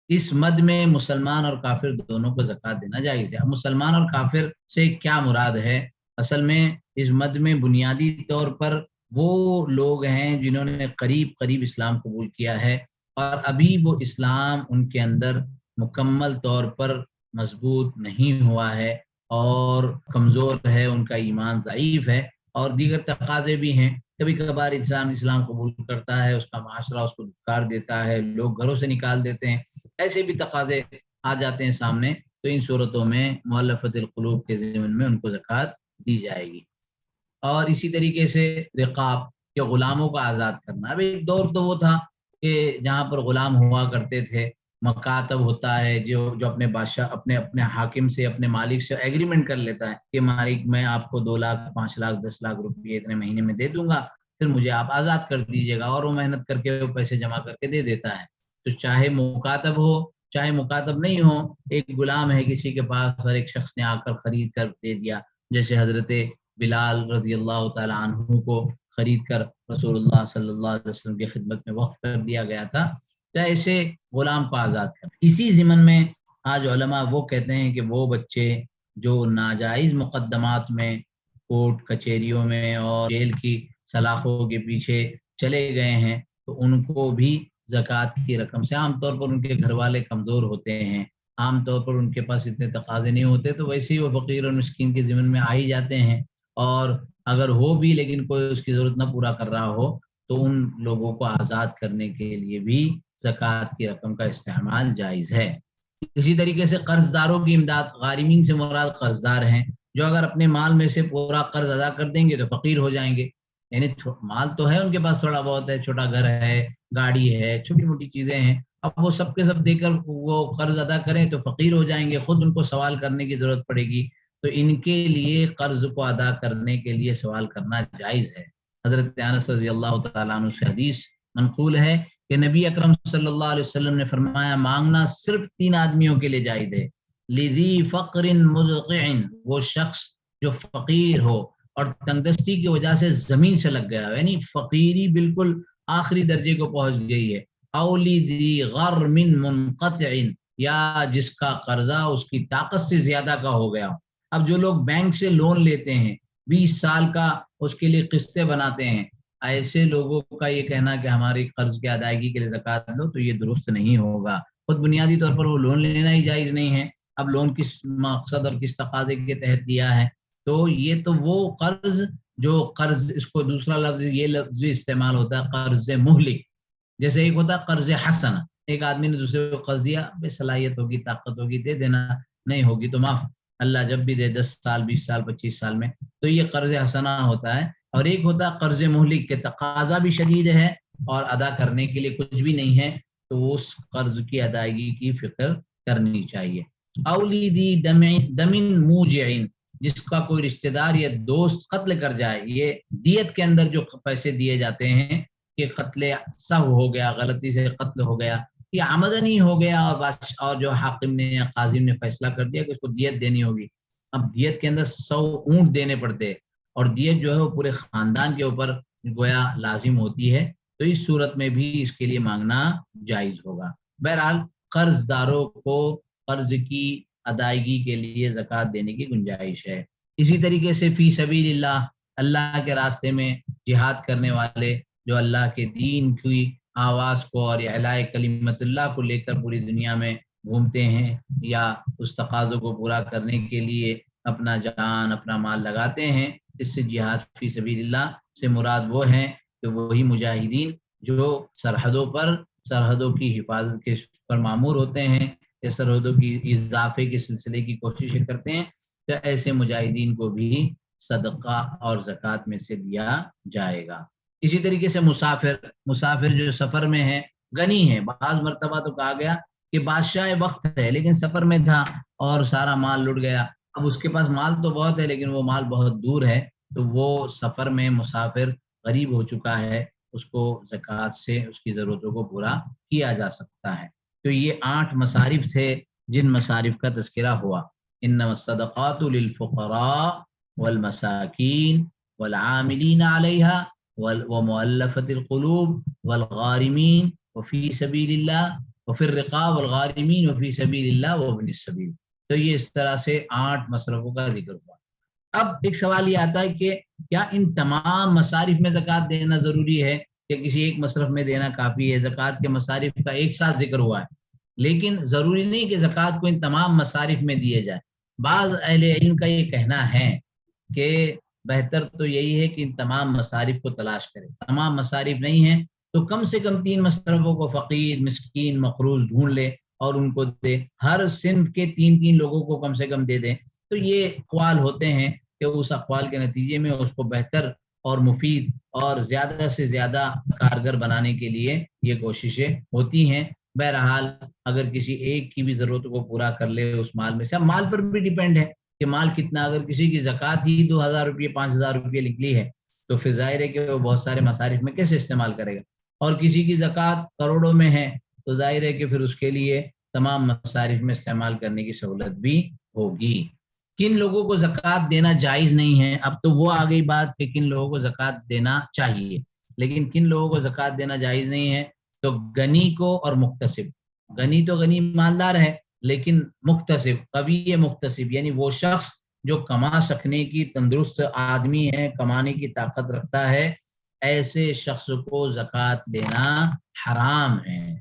اس مد میں مسلمان اور کافر دونوں کو زکوٰۃ دینا جائز ہے۔ اب مسلمان اور کافر سے کیا مراد ہے؟ اصل میں اس مد میں بنیادی طور پر وہ لوگ ہیں جنہوں نے قریب اسلام قبول کیا ہے اور ابھی وہ اسلام ان کے اندر مکمل طور پر مضبوط نہیں ہوا ہے اور کمزور ہے، ان کا ایمان ضعیف ہے، اور دیگر تقاضے بھی ہیں۔ کبھی کبھار انسان اسلام قبول کرتا ہے، اس کا معاشرہ اس کو دھتکار دیتا ہے، لوگ گھروں سے نکال دیتے ہیں، ایسے بھی تقاضے آ جاتے ہیں سامنے، تو ان صورتوں میں مؤلفۃ القلوب کے ضمن میں ان کو زکوٰۃ دی جائے گی۔ اور اسی طریقے سے رقاب کے غلاموں کو آزاد کرنا۔ اب ایک دور تو وہ تھا کہ جہاں پر غلام ہوا کرتے تھے، مکاتب ہوتا ہے جو اپنے بادشاہ اپنے حاکم سے، اپنے مالک سے ایگریمنٹ کر لیتا ہے کہ مالک میں آپ کو 2 لاکھ 5 لاکھ 10 لاکھ روپئے اتنے مہینے میں دے دوں گا، پھر مجھے آپ آزاد کر دیجیے گا، اور وہ محنت کر کے وہ پیسے جمع کر کے دے دیتا ہے۔ تو چاہے مکاتب ہو چاہے مکاتب نہیں ہو، ایک غلام ہے کسی کے پاس اور ایک شخص نے آ کر خرید کر دے دیا، جیسے حضرت بلال رضی اللہ تعالی عنہ کو خرید کر رسول اللہ صلی اللہ علیہ وسلم کی خدمت میں وقف کر دیا گیا تھا، تو ایسے غلام کو آزاد کر۔ اسی ضمن میں آج علماء وہ کہتے ہیں کہ وہ بچے جو ناجائز مقدمات میں، کورٹ کچہریوں میں اور جیل کی سلاخوں کے پیچھے چلے گئے ہیں، تو ان کو بھی زکوٰۃ کی رقم سے، عام طور پر ان کے گھر والے کمزور ہوتے ہیں، عام طور پر ان کے پاس اتنے تقاضے نہیں ہوتے، تو ویسے ہی وہ فقیر اور مسکین کے ضمن میں آ ہی جاتے ہیں، اور اگر ہو بھی لیکن کوئی اس کی ضرورت نہ پورا کر رہا ہو تو ان لوگوں کو آزاد کرنے کے لیے بھی زکوٰۃ کی رقم کا استعمال جائز ہے۔ اسی طریقے سے قرض داروں کی امداد، غارمین سے مراد قرض دار ہیں جو اگر اپنے مال میں سے پورا قرض ادا کر دیں گے تو فقیر ہو جائیں گے، یعنی مال تو ہے ان کے پاس، تھوڑا بہت ہے، چھوٹا گھر ہے، گاڑی ہے، چھوٹی موٹی چیزیں ہیں، اب وہ سب کے سب دے کر وہ قرض ادا کریں تو فقیر ہو جائیں گے، خود ان کو سوال کرنے کی ضرورت پڑے گی، تو ان کے لیے قرض کو ادا کرنے کے لیے سوال کرنا جائز ہے۔ حضرت انس رضی اللہ تعالیٰ عنہ سے حدیث منقول ہے کہ نبی اکرم صلی اللہ علیہ وسلم نے فرمایا مانگنا صرف 3 آدمیوں کے لیے جائز ہے، لذی فقر مدقع، وہ شخص جو فقیر ہو اور تنگدستی کی وجہ سے زمین سے لگ گیا، یعنی فقیری بالکل آخری درجے کو پہنچ گئی ہے، او لذی غرم منقطع، یا جس کا قرضہ اس کی طاقت سے زیادہ کا ہو گیا۔ اب جو لوگ بینک سے لون لیتے ہیں 20 سال کا، اس کے لیے قسطیں بناتے ہیں، ایسے لوگوں کا یہ کہنا کہ ہماری قرض کی ادائیگی کے لیے زکوٰۃ دو، تو یہ درست نہیں ہوگا۔ خود بنیادی طور پر وہ لون لینا ہی جائز نہیں ہے، اب لون کس مقصد اور کس تقاضے کے تحت دیا ہے، تو یہ تو وہ قرض جو قرض، اس کو دوسرا لفظ یہ لفظ استعمال ہوتا ہے قرض مہلک، جیسے ایک ہوتا ہے قرض حسن، ایک آدمی نے دوسرے کو قرض دیا، بے صلاحیت ہوگی، طاقت ہوگی، دے دینا، نہیں ہوگی تو معاف، اللہ جب بھی دے 10 سال 20 سال 25 سال میں، تو یہ قرض حسنہ ہوتا ہے۔ اور ایک ہوتا ہے قرض مہلک کے تقاضا بھی شدید ہے اور ادا کرنے کے لیے کچھ بھی نہیں ہے، تو اس قرض کی ادائیگی کی فکر کرنی چاہیے۔ اولی دی دمن موجعن، جس کا کوئی رشتہ دار یا دوست قتل کر جائے، یہ دیت کے اندر جو پیسے دیے جاتے ہیں کہ قتل سہو ہو گیا، غلطی سے قتل ہو گیا، یہ آمدنی ہو گیا، اور جو حاکم نے یا قاضی نے فیصلہ کر دیا کہ اس کو دیت دینی ہوگی، اب دیت کے اندر 100 اونٹ دینے پڑتے، اور دیت جو ہے وہ پورے خاندان کے اوپر گویا لازم ہوتی ہے، تو اس صورت میں بھی اس کے لیے مانگنا جائز ہوگا۔ بہرحال قرض داروں کو قرض کی ادائیگی کے لیے زکوٰۃ دینے کی گنجائش ہے۔ اسی طریقے سے فی سبیل اللہ، اللہ کے راستے میں جہاد کرنے والے جو اللہ کے دین کی آواز کو اور اعلاء کلمت اللہ کو لے کر پوری دنیا میں گھومتے ہیں یا اس تقاضوں کو پورا کرنے کے لیے اپنا جان اپنا مال لگاتے ہیں، اس سے جہاد فی سبیل اللہ سے مراد وہ ہیں کہ وہی مجاہدین جو سرحدوں کی حفاظت کے پر معمور ہوتے ہیں یا سرحدوں کی اضافے کے سلسلے کی کوششیں کرتے ہیں، تو ایسے مجاہدین کو بھی صدقہ اور زکوٰۃ میں سے دیا جائے گا۔ اسی طریقے سے مسافر جو سفر میں ہے، غنی ہے، بعض مرتبہ تو کہا گیا کہ بادشاہ وقت ہے لیکن سفر میں تھا اور سارا مال لٹ گیا، اب اس کے پاس مال تو بہت ہے لیکن وہ مال بہت دور ہے، تو وہ سفر میں مسافر غریب ہو چکا ہے، اس کو زکوٰۃ سے اس کی ضرورتوں کو پورا کیا جا سکتا ہے۔ تو یہ 8 مصارف تھے جن مصارف کا تذکرہ ہوا۔ انما الصدقات للفقراء والمساکین والعاملین علیہا ومؤلفۃ القلوب والغارمین وفی سبیل اللہ وفی الرقاب والغارمین وفی سبیل اللہ وابن السبیل۔ تو یہ اس طرح سے 8 مصرفوں کا ذکر ہوا۔ اب ایک سوال یہ آتا ہے کہ کیا ان تمام مصارف میں زکوٰۃ دینا ضروری ہے کہ کسی ایک مصرف میں دینا کافی ہے؟ زکوٰۃ کے مصارف کا ایک ساتھ ذکر ہوا ہے، لیکن ضروری نہیں کہ زکوٰۃ کو ان تمام مصارف میں دیے جائے۔ بعض اہل علم کا یہ کہنا ہے کہ بہتر تو یہی ہے کہ ان تمام مصارف کو تلاش کرے، تمام مصارف نہیں ہیں تو کم سے کم 3 مصرفوں کو فقیر مسکین مقروض ڈھونڈ لے اور ان کو دے، ہر صنف کے 3 لوگوں کو کم سے کم دے دیں۔ تو یہ اقوال ہوتے ہیں کہ اس اقوال کے نتیجے میں اس کو بہتر اور مفید اور زیادہ سے زیادہ کارگر بنانے کے لیے یہ کوششیں ہوتی ہیں۔ بہرحال اگر کسی ایک کی بھی ضرورت کو پورا کر لے اس مال میں سے، اب مال پر بھی ڈیپینڈ ہے کہ مال کتنا، اگر کسی کی زکوٰۃ ہی 2000 روپے 5000 روپے نکلی ہے تو پھر ظاہر ہے کہ وہ بہت سارے مصارف میں کیسے استعمال کرے گا، اور کسی کی زکوٰۃ کروڑوں میں ہے تو ظاہر ہے کہ پھر اس کے لیے تمام مصارف میں استعمال کرنے کی سہولت بھی ہوگی۔ کن لوگوں کو زکوٰۃ دینا جائز نہیں ہے، اب تو وہ آ گئی بات کہ کن لوگوں کو زکوٰۃ دینا چاہیے، لیکن کن لوگوں کو زکوٰۃ دینا جائز نہیں ہے؟ تو غنی کو اور مکتسب۔ غنی تو غنی مالدار ہے، لیکن مکتسب قوی مکتسب یعنی وہ شخص جو کما سکنے کی تندرست آدمی ہے، کمانے کی طاقت رکھتا ہے، ایسے شخص کو زکوٰۃ دینا حرام ہے۔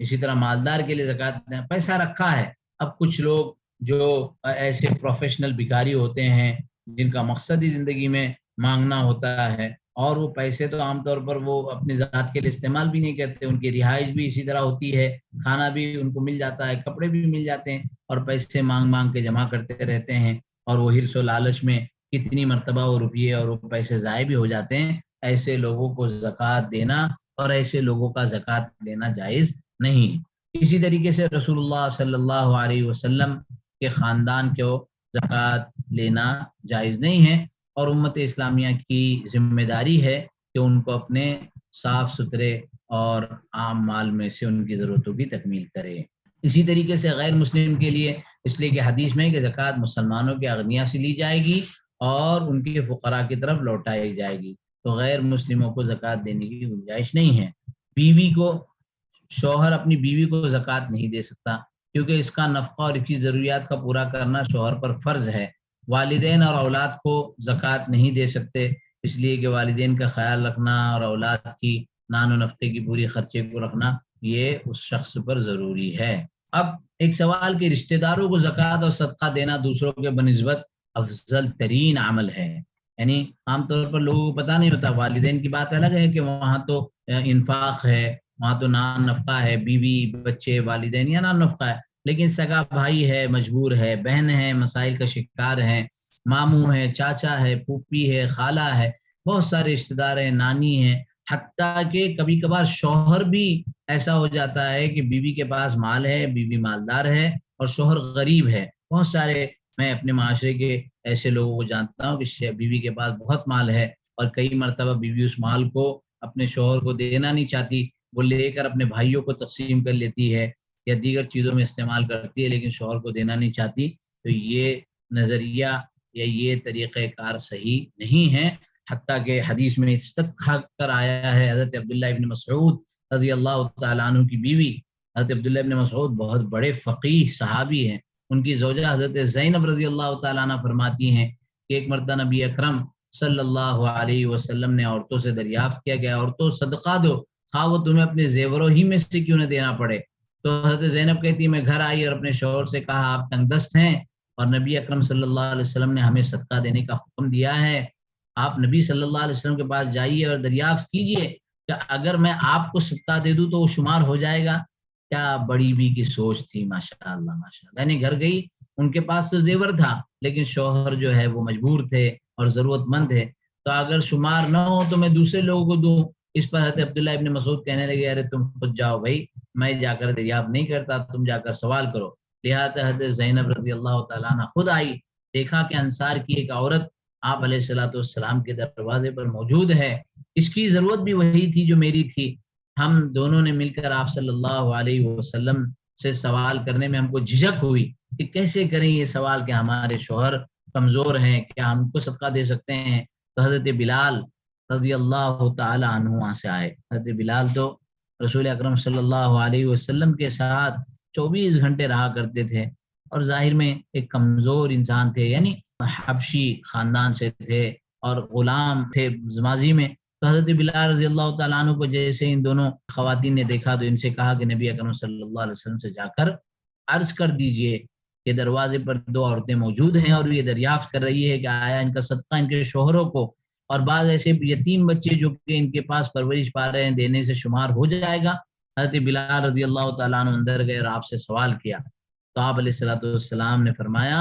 اسی طرح مالدار کے لیے زکوٰۃ دینا، پیسہ رکھا ہے۔ اب کچھ لوگ جو ایسے پروفیشنل بھکاری ہوتے ہیں جن کا مقصد ہی زندگی میں مانگنا ہوتا ہے، اور وہ پیسے تو عام طور پر وہ اپنی ذات کے لیے استعمال بھی نہیں کرتے، ان کی رہائش بھی اسی طرح ہوتی ہے، کھانا بھی ان کو مل جاتا ہے، کپڑے بھی مل جاتے ہیں، اور پیسے مانگ کے جمع کرتے رہتے ہیں، اور وہ حرص و لالچ میں کتنی مرتبہ وہ روپیے اور وہ پیسے ضائع بھی ہو جاتے ہیں۔ ایسے لوگوں کو زکوٰۃ دینا اور ایسے لوگوں کا زکوٰۃ لینا جائز نہیں۔ اسی طریقے سے رسول اللہ صلی اللہ علیہ وسلم کے خاندان کو زکوٰۃ لینا جائز نہیں ہے، اور امت اسلامیہ کی ذمہ داری ہے کہ ان کو اپنے صاف ستھرے اور عام مال میں سے ان کی ضرورتوں کی تکمیل کرے۔ اسی طریقے سے غیر مسلم کے لیے، اس لیے کہ حدیث میں کہ زکوٰۃ مسلمانوں کے اغنیاء سے لی جائے گی اور ان کے فقراء کی طرف لوٹائی جائے گی، تو غیر مسلموں کو زکوٰۃ دینے کی گنجائش نہیں ہے۔ بیوی کو، شوہر اپنی بیوی کو زکوٰۃ نہیں دے سکتا کیونکہ اس کا نفقہ اور اس کی ضروریات کا پورا کرنا شوہر پر فرض ہے۔ والدین اور اولاد کو زکوٰۃ نہیں دے سکتے، اس لیے کہ والدین کا خیال رکھنا اور اولاد کی نان و نفقے کی پوری خرچے کو رکھنا یہ اس شخص پر ضروری ہے۔ اب ایک سوال کہ رشتہ داروں کو زکوٰۃ اور صدقہ دینا دوسروں کے بنسبت افضل ترین عمل ہے، یعنی عام طور پر لوگوں کو پتہ نہیں ہوتا۔ والدین کی بات الگ ہے کہ وہاں تو انفاق ہے، وہاں تو نان نفقہ ہے، بیوی بچے والدین یا نان نفقہ ہے، لیکن سگا بھائی ہے مجبور ہے، بہن ہے مسائل کا شکار ہے، ماموں ہے، چاچا ہے، پھوپھی ہے، خالہ ہے، بہت سارے رشتہ دار ہیں، نانی ہیں، حتیٰ کہ کبھی کبھار شوہر بھی ایسا ہو جاتا ہے کہ بیوی کے پاس مال ہے، بیوی مالدار ہے اور شوہر غریب ہے۔ بہت سارے میں اپنے معاشرے کے ایسے لوگوں کو جانتا ہوں کہ بیوی کے پاس بہت مال ہے اور کئی مرتبہ بیوی اس مال کو اپنے شوہر کو دینا نہیں چاہتی، وہ لے کر اپنے بھائیوں کو تقسیم کر لیتی ہے یا دیگر چیزوں میں استعمال کرتی ہے، لیکن شوہر کو دینا نہیں چاہتی۔ تو یہ نظریہ یا یہ طریقہ کار صحیح نہیں ہے، حتیٰ کہ حدیث میں اس تک کھا کر آیا ہے۔ حضرت عبداللہ ابن مسعود رضی اللہ تعالیٰ عنہ کی بیوی حضرت عبداللہ ابن مسعود بہت بڑے فقیہ صحابی ہیں، ان کی زوجہ حضرت زینب رضی اللہ تعالیٰ عنہ فرماتی ہیں کہ ایک مرتبہ نبی اکرم صلی اللہ علیہ وسلم نے عورتوں سے دریافت کیا کہ عورتوں صدقہ دو، خواہ وہ تمہیں اپنے زیوروں ہی میں سے کیوں نہ دینا پڑے۔ تو حضرت زینب کہتی میں گھر آئی اور اپنے شوہر سے کہا آپ تنگ دست ہیں اور نبی اکرم صلی اللہ علیہ وسلم نے ہمیں صدقہ دینے کا حکم دیا ہے، آپ نبی صلی اللہ علیہ وسلم کے پاس جائیے اور دریافت کیجئے کہ اگر میں آپ کو صدقہ دے دوں تو وہ شمار ہو جائے گا۔ کیا بڑی بی کی سوچ تھی، ماشاء اللہ ماشاء اللہ۔ یعنی گھر گئی، ان کے پاس تو زیور تھا لیکن شوہر جو ہے وہ مجبور تھے اور ضرورت مند تھے، تو اگر شمار نہ ہو تو میں دوسرے لوگوں کو دوں۔ اس پر حضرت عبداللہ ابن مسعود کہنے لگے ارے تم خود جاؤ بھائی، میں جا کر دریافت نہیں کرتا، تم جا کر سوال کرو۔ لہٰذا حضرت زینب رضی اللہ تعالیٰ عنہ خود آئی، دیکھا کہ انصار کی ایک عورت آپ علیہ الصلوۃ والسلام کے دروازے پر موجود ہے، اس کی ضرورت بھی وہی تھی جو میری تھی۔ ہم دونوں نے مل کر آپ صلی اللہ علیہ وسلم سے سوال کرنے میں ہم کو جھجک ہوئی کہ کیسے کریں یہ سوال کہ ہمارے شوہر کمزور ہیں، کیا ہم کو صدقہ دے سکتے ہیں؟ تو حضرت بلال رضی اللہ تعالی عنہ وہاں سے آئے۔ حضرت بلال تو رسول اکرم صلی اللہ علیہ وسلم کے ساتھ 24 گھنٹے رہا کرتے تھے اور ظاہر میں ایک کمزور انسان تھے، یعنی حبشی خاندان سے تھے اور غلام تھے ماضی میں۔ تو حضرت بلال رضی اللہ تعالیٰ عنہ کو جیسے ان دونوں خواتین نے دیکھا تو ان سے کہا کہ نبی اکرم صلی اللہ علیہ وسلم سے جا کر عرض کر دیجئے کہ دروازے پر 2 عورتیں موجود ہیں اور یہ دریافت کر رہی ہے کہ آیا ان کا صدقہ ان کے شوہروں کو اور بعض ایسے یتیم بچے جو کہ ان کے پاس پرورش پا رہے ہیں دینے سے شمار ہو جائے گا۔ حضرت بلال رضی اللہ تعالیٰ عنہ اندر گئے اور آپ سے سوال کیا تو آپ علیہ الصلوۃ والسلام نے فرمایا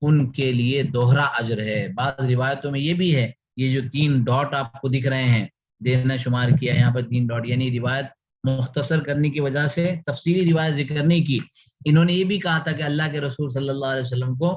ان کے لیے دوہرا اجر ہے۔ بعض روایتوں میں یہ بھی ہے، یہ جو 3 ڈاٹ آپ کو دکھ رہے ہیں دینا شمار کیا یہاں پر 3 ڈاٹ، یعنی روایت مختصر کرنے کی وجہ سے تفصیلی روایت ذکر نہیں کی۔ انہوں نے یہ بھی کہا تھا کہ اللہ کے رسول صلی اللہ علیہ وسلم کو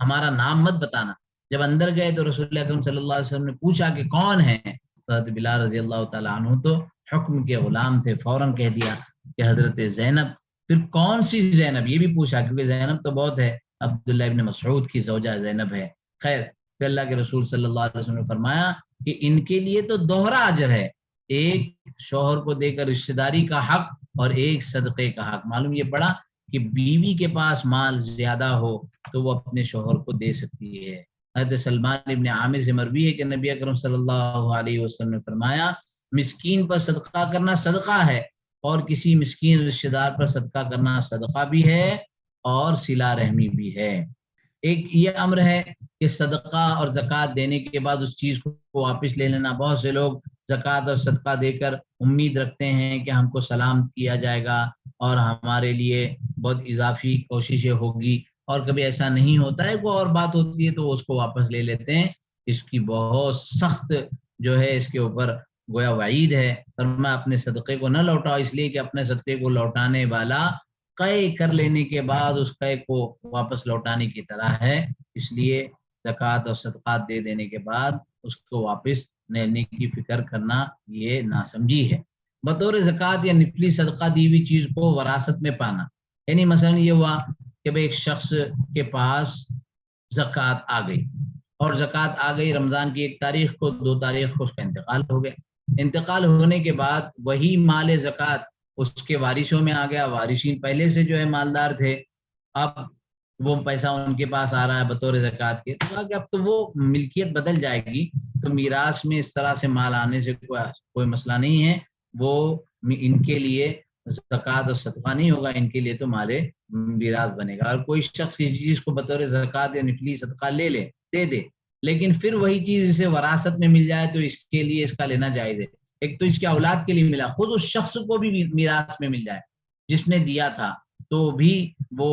ہمارا نام مت بتانا۔ جب اندر گئے تو رسول اللہ اکرم صلی اللہ علیہ وسلم نے پوچھا کہ کون ہے؟ حضرت بلال رضی اللہ تعالیٰ عنہ تو حکم کے غلام تھے، فوراً کہہ دیا کہ حضرت زینب۔ پھر کون سی زینب یہ بھی پوچھا کیونکہ زینب تو بہت ہے، عبداللہ ابن مسعود کی زوجہ زینب ہے۔ خیر پھر اللہ کے رسول صلی اللہ علیہ وسلم نے فرمایا کہ ان کے لیے تو دوہرا اجر ہے، ایک شوہر کو دے کر رشتہ داری کا حق اور ایک صدقے کا حق۔ معلوم یہ پڑا کہ بیوی کے پاس مال زیادہ ہو تو وہ اپنے شوہر کو دے سکتی ہے۔ حضرت سلمان ابن عامر سے مروی ہے کہ نبی اکرم صلی اللہ علیہ وسلم نے فرمایا مسکین پر صدقہ کرنا صدقہ ہے اور کسی مسکین رشتہ دار پر صدقہ کرنا صدقہ بھی ہے اور صلہ رحمی بھی ہے۔ ایک یہ امر ہے کہ صدقہ اور زکوٰۃ دینے کے بعد اس چیز کو واپس لے لینا۔ بہت سے لوگ زکوٰۃ اور صدقہ دے کر امید رکھتے ہیں کہ ہم کو سلام کیا جائے گا اور ہمارے لیے بہت اضافی کوششیں ہوگی، اور کبھی ایسا نہیں ہوتا ہے، کوئی اور بات ہوتی ہے تو اس کو واپس لے لیتے ہیں۔ اس کی بہت سخت جو ہے اس کے اوپر گویا وعید ہے، فرمایا اپنے صدقے کو نہ لوٹاؤ، اس لیے کہ اپنے صدقے کو لوٹانے والا قے کر لینے کے بعد اس قے کو واپس لوٹانے کی طرح ہے، اس لیے زکوٰۃ اور صدقات دے دینے کے بعد اس کو واپس لینے کی فکر کرنا یہ ناسمجھی ہے۔ بطور زکوٰۃ یا نفلی صدقہ دی ہوئی چیز کو وراثت میں پانا، یعنی مثلا یہ ہوا کہ ایک شخص کے پاس زکوٰۃ آ گئی اور زکوٰۃ آ گئی رمضان کی 1 تاریخ کو، 2 تاریخ کو اس کا انتقال ہو گیا۔ انتقال ہونے کے بعد وہی مال زکوٰۃ اس کے وارثوں میں آ گیا، وارثین پہلے سے جو ہے مالدار تھے، اب وہ پیسہ ان کے پاس آ رہا ہے بطور زکوٰۃ کے، تو اب تو وہ ملکیت بدل جائے گی، تو میراث میں اس طرح سے مال آنے سے کوئی مسئلہ نہیں ہے، وہ ان کے لیے زکوٰۃ اور صدقہ نہیں ہوگا، ان کے لیے تو مال میراث بنے گا۔ اور کوئی شخص کسی چیز کو بطور زکوٰۃ یا نفلی صدقہ لے لے دے دے لیکن پھر وہی چیز اسے وراثت میں مل جائے تو اس کے لیے اس کا لینا جائز ہے۔ ایک تو اس کے اولاد کے لیے ملا، خود اس شخص کو بھی میراث میں مل جائے جس نے دیا تھا تو بھی وہ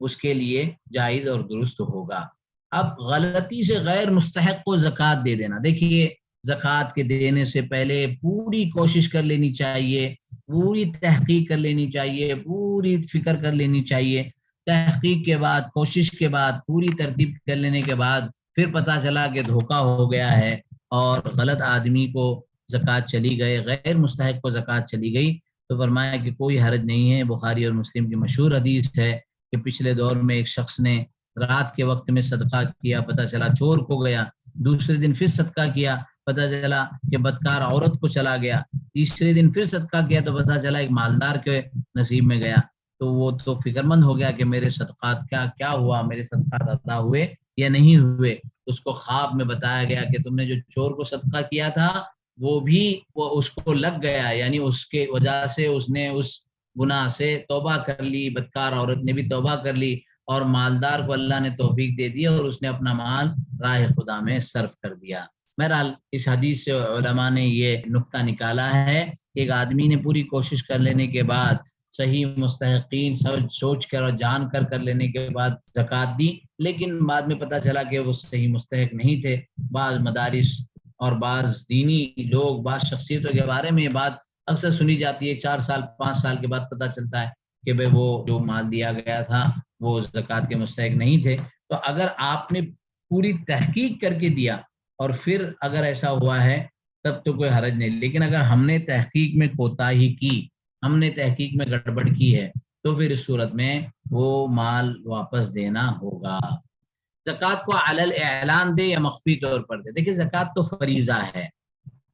اس کے لیے جائز اور درست ہوگا۔ اب غلطی سے غیر مستحق کو زکوٰۃ دے دینا، دیکھیے زکوٰۃ کے دینے سے پہلے پوری کوشش کر لینی چاہیے، پوری تحقیق کر لینی چاہیے، پوری فکر کر لینی چاہیے۔ تحقیق کے بعد، کوشش کے بعد، پوری ترتیب کر لینے کے بعد پھر پتہ چلا کہ دھوکہ ہو گیا ہے اور غلط آدمی کو زکوٰۃ چلی گئی، غیر مستحق کو زکوٰۃ چلی گئی، تو فرمایا کہ کوئی حرج نہیں ہے۔ بخاری اور مسلم کی مشہور حدیث ہے کہ پچھلے دور میں ایک شخص نے رات کے وقت میں صدقہ کیا، پتہ چلا چور کو گیا، دوسرے دن پھر صدقہ کیا، پتہ چلا کہ بدکار عورت کو چلا گیا، تیسرے دن پھر صدقہ کیا تو پتہ چلا ایک مالدار کے نصیب میں گیا، تو وہ تو فکر مند ہو گیا کہ میرے صدقات کیا ہوا، میرے صدقات عطا ہوئے یا نہیں ہوئے۔ اس کو خواب میں بتایا گیا کہ تم نے جو چور کو صدقہ کیا تھا وہ اس کو لگ گیا، یعنی اس کے وجہ سے اس نے اس گناہ سے توبہ کر لی، بدکار عورت نے بھی توبہ کر لی، اور مالدار کو اللہ نے توفیق دے دیا اور اس نے اپنا مال راہ خدا میں صرف کر دیا۔ بہرحال اس حدیث سے علماء نے یہ نقطہ نکالا ہے کہ ایک آدمی نے پوری کوشش کر لینے کے بعد، صحیح مستحقین سوچ کر اور جان کر لینے کے بعد زکوٰۃ دی، لیکن بعد میں پتہ چلا کہ وہ صحیح مستحق نہیں تھے۔ بعض مدارس اور بعض دینی لوگ، بعض شخصیتوں کے بارے میں یہ بات اکثر سنی جاتی ہے، 4 سال 5 سال کے بعد پتہ چلتا ہے کہ بھئی وہ جو مال دیا گیا تھا وہ زکوٰۃ کے مستحق نہیں تھے۔ تو اگر آپ نے پوری تحقیق کر کے دیا اور پھر اگر ایسا ہوا ہے تب تو کوئی حرج نہیں، لیکن اگر ہم نے تحقیق میں کوتاہی کی، ہم نے تحقیق میں گڑبڑ کی ہے، تو پھر اس صورت میں وہ مال واپس دینا ہوگا۔ زکوٰۃ کو علی الاعلان دے یا مخفی طور پر دے، دیکھیں زکوٰۃ تو فریضہ ہے،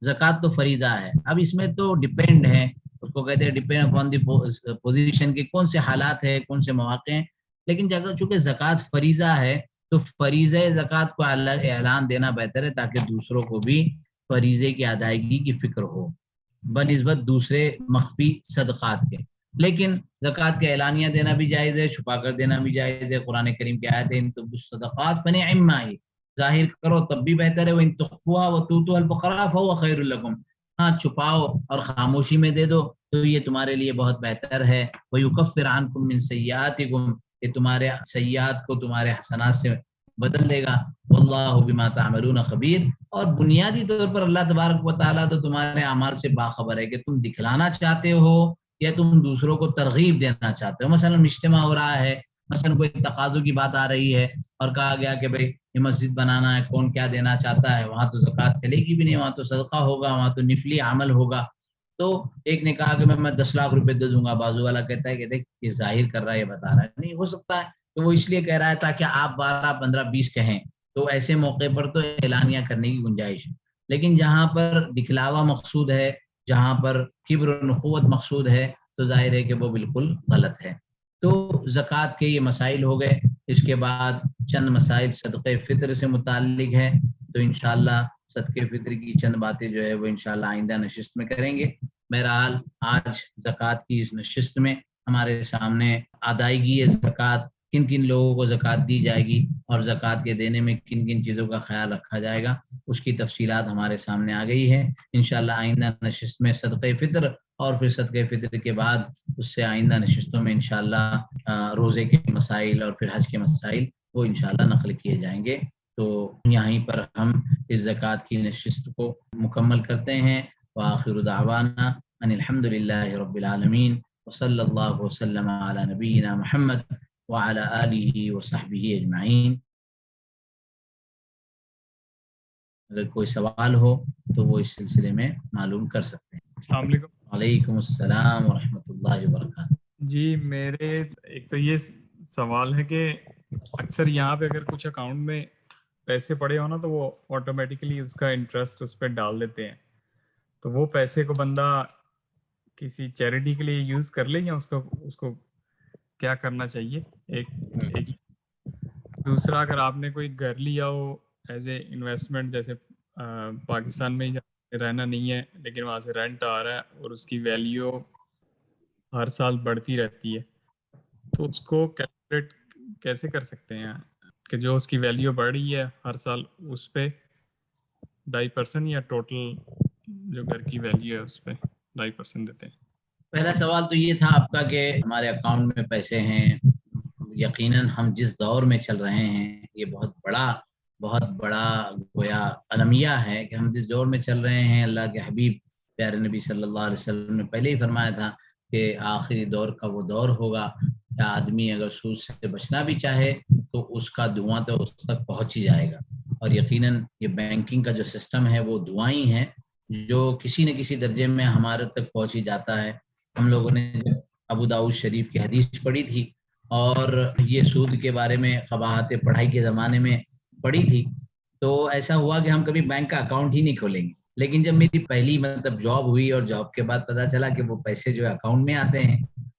زکوٰۃ تو فریضہ ہے۔ اب اس میں تو ڈیپینڈ ہے، اس کو کہتے ہیں ڈیپینڈ اپون دی پوزیشن، کے کون سے حالات ہیں، کون سے مواقع ہیں، لیکن چونکہ زکوٰۃ فریضہ ہے تو فریضہ زکوٰۃ کو اعلان دینا بہتر ہے، تاکہ دوسروں کو بھی فریضے کی ادائیگی کی فکر ہو بنسبت دوسرے مخفی صدقات کے۔ لیکن زکوٰۃ کے اعلانیہ دینا بھی جائز ہے، چھپا کر دینا بھی جائز ہے۔ قرآن کریم کی آیت ہے ان تبدوا الصدقات فنعما ہی، ظاہر کرو تب بھی بہتر ہے، وان تخفوها وتؤتوها الفقراء فهو خیر لکم، ہاں چھپاؤ اور خاموشی میں دے دو تو یہ تمہارے لیے بہت بہتر ہے۔ ویکفر عنکم من سیئاتکم، یہ تمہارے سیئات کو تمہارے حسنات سے بدل دے گا۔ واللہ بما تعملون خبیر، اور بنیادی طور پر اللہ تبارک و تعالیٰ تو تمہارے اعمال سے باخبر ہے کہ تم دکھلانا چاہتے ہو یا تم دوسروں کو ترغیب دینا چاہتے ہو۔ مثلا اجتماع ہو رہا ہے، مثلا کوئی تقاضوں کی بات آ رہی ہے اور کہا گیا کہ بھئی یہ مسجد بنانا ہے، کون کیا دینا چاہتا ہے، وہاں تو زکوٰۃ چلے گی بھی نہیں، وہاں تو صدقہ ہوگا، وہاں تو نفلی عمل ہوگا۔ تو ایک نے کہا کہ میں 10 لاکھ روپے دے دوں گا، بازو والا کہتا ہے کہ دیکھ یہ ظاہر کر رہا ہے، یہ بتا رہا ہے، نہیں ہو سکتا ہے کہ وہ اس لیے کہہ رہا ہے تاکہ آپ 12 15 20 کہیں، تو ایسے موقع پر تو اعلانیہ کرنے کی گنجائش ہے۔ لیکن جہاں پر دکھلاوا مقصود ہے، جہاں پر کبر و نخوت مقصود ہے، تو ظاہر ہے کہ وہ بالکل غلط ہے۔ تو زکوٰۃ کے یہ مسائل ہو گئے، اس کے بعد چند مسائل صدقہ فطر سے متعلق ہے، تو انشاءاللہ صدقہ فطر کی چند باتیں جو ہے وہ انشاءاللہ آئندہ نشست میں کریں گے۔ بہرحال آج زکوٰۃ کی اس نشست میں ہمارے سامنے ادائیگی زکوٰۃ، کن کن لوگوں کو زکوٰۃ دی جائے گی اور زکوٰۃ کے دینے میں کن کن چیزوں کا خیال رکھا جائے گا، اس کی تفصیلات ہمارے سامنے آ گئی ہے۔ انشاءاللہ آئندہ نشست میں صدقہ فطر اور پھر صدقہ فطر کے بعد اس سے آئندہ نشستوں میں انشاءاللہ روزے کے مسائل اور پھر حج کے مسائل وہ انشاءاللہ نقل کیے جائیں گے۔ تو یہیں پر ہم اس زکوٰۃ کی نشست کو مکمل کرتے ہیں۔ وآخر دعوانا ان الحمد للہ رب العالمین، وصلی اللہ وسلم علی نبینا محمد وعلی آلہ وصحبہ اجمعین۔ اگر کوئی سوال ہو تو وہ اس سلسلے میں معلوم کر سکتے ہیں۔ السلام علیکم۔ وعلیکم السلام ورحمۃ اللہ وبرکاتہ۔ جی میرے ایک تو یہ سوال ہے کہ اکثر یہاں پہ اگر کچھ اکاؤنٹ میں پیسے پڑے ہو نا تو وہ آٹومیٹیکلی اس کا انٹرسٹ اس پہ ڈال دیتے ہیں، تو وہ پیسے کو بندہ کسی چیریٹی کے لیے یوز کر لے یا اس کو کیا کرنا چاہیے؟ ایک دوسرا، اگر آپ نے کوئی گھر لیا ہو ایز اے انویسٹمنٹ، جیسے پاکستان میں رہنا نہیں ہے لیکن وہاں سے رینٹ آ رہا ہے اور اس کی ویلیو ہر سال بڑھتی رہتی ہے، تو اس کو کیلکولیٹ کیسے کر سکتے ہیں کہ جو اس کی ویلیو بڑھ رہی ہے ہر سال اس پہ 2.5% یا ٹوٹل جو گھر کی ویلیو ہے اس پہ 2.5% دیتے ہیں؟ پہلا سوال تو یہ تھا آپ کا کہ ہمارے اکاؤنٹ میں پیسے ہیں، یقیناً ہم جس دور میں چل رہے ہیں یہ بہت بڑا گویا المیہ ہے کہ ہم جس دور میں چل رہے ہیں، اللہ کے حبیب پیارے نبی صلی اللہ علیہ وسلم نے پہلے ہی فرمایا تھا کہ آخری دور کا وہ دور ہوگا کہ آدمی اگر سود سے بچنا بھی چاہے تو اس کا دھواں تو اس تک پہنچ ہی جائے گا، اور یقیناً یہ بینکنگ کا جو سسٹم ہے وہ دعائیں ہی ہیں جو کسی نہ کسی درجے میں ہمارے تک پہنچ ہی جاتا ہے۔ ہم لوگوں نے ابو داؤد شریف کی حدیث پڑھی تھی اور یہ سود کے بارے میں قباحت پڑھائی کے زمانے میں پڑھی تھی، تو ایسا ہوا کہ ہم کبھی بینک کا اکاؤنٹ ہی نہیں کھولیں گے، لیکن جب میری پہلی جاب ہوئی اور جاب کے بعد پتا چلا کہ وہ پیسے جو اکاؤنٹ میں آتے ہیں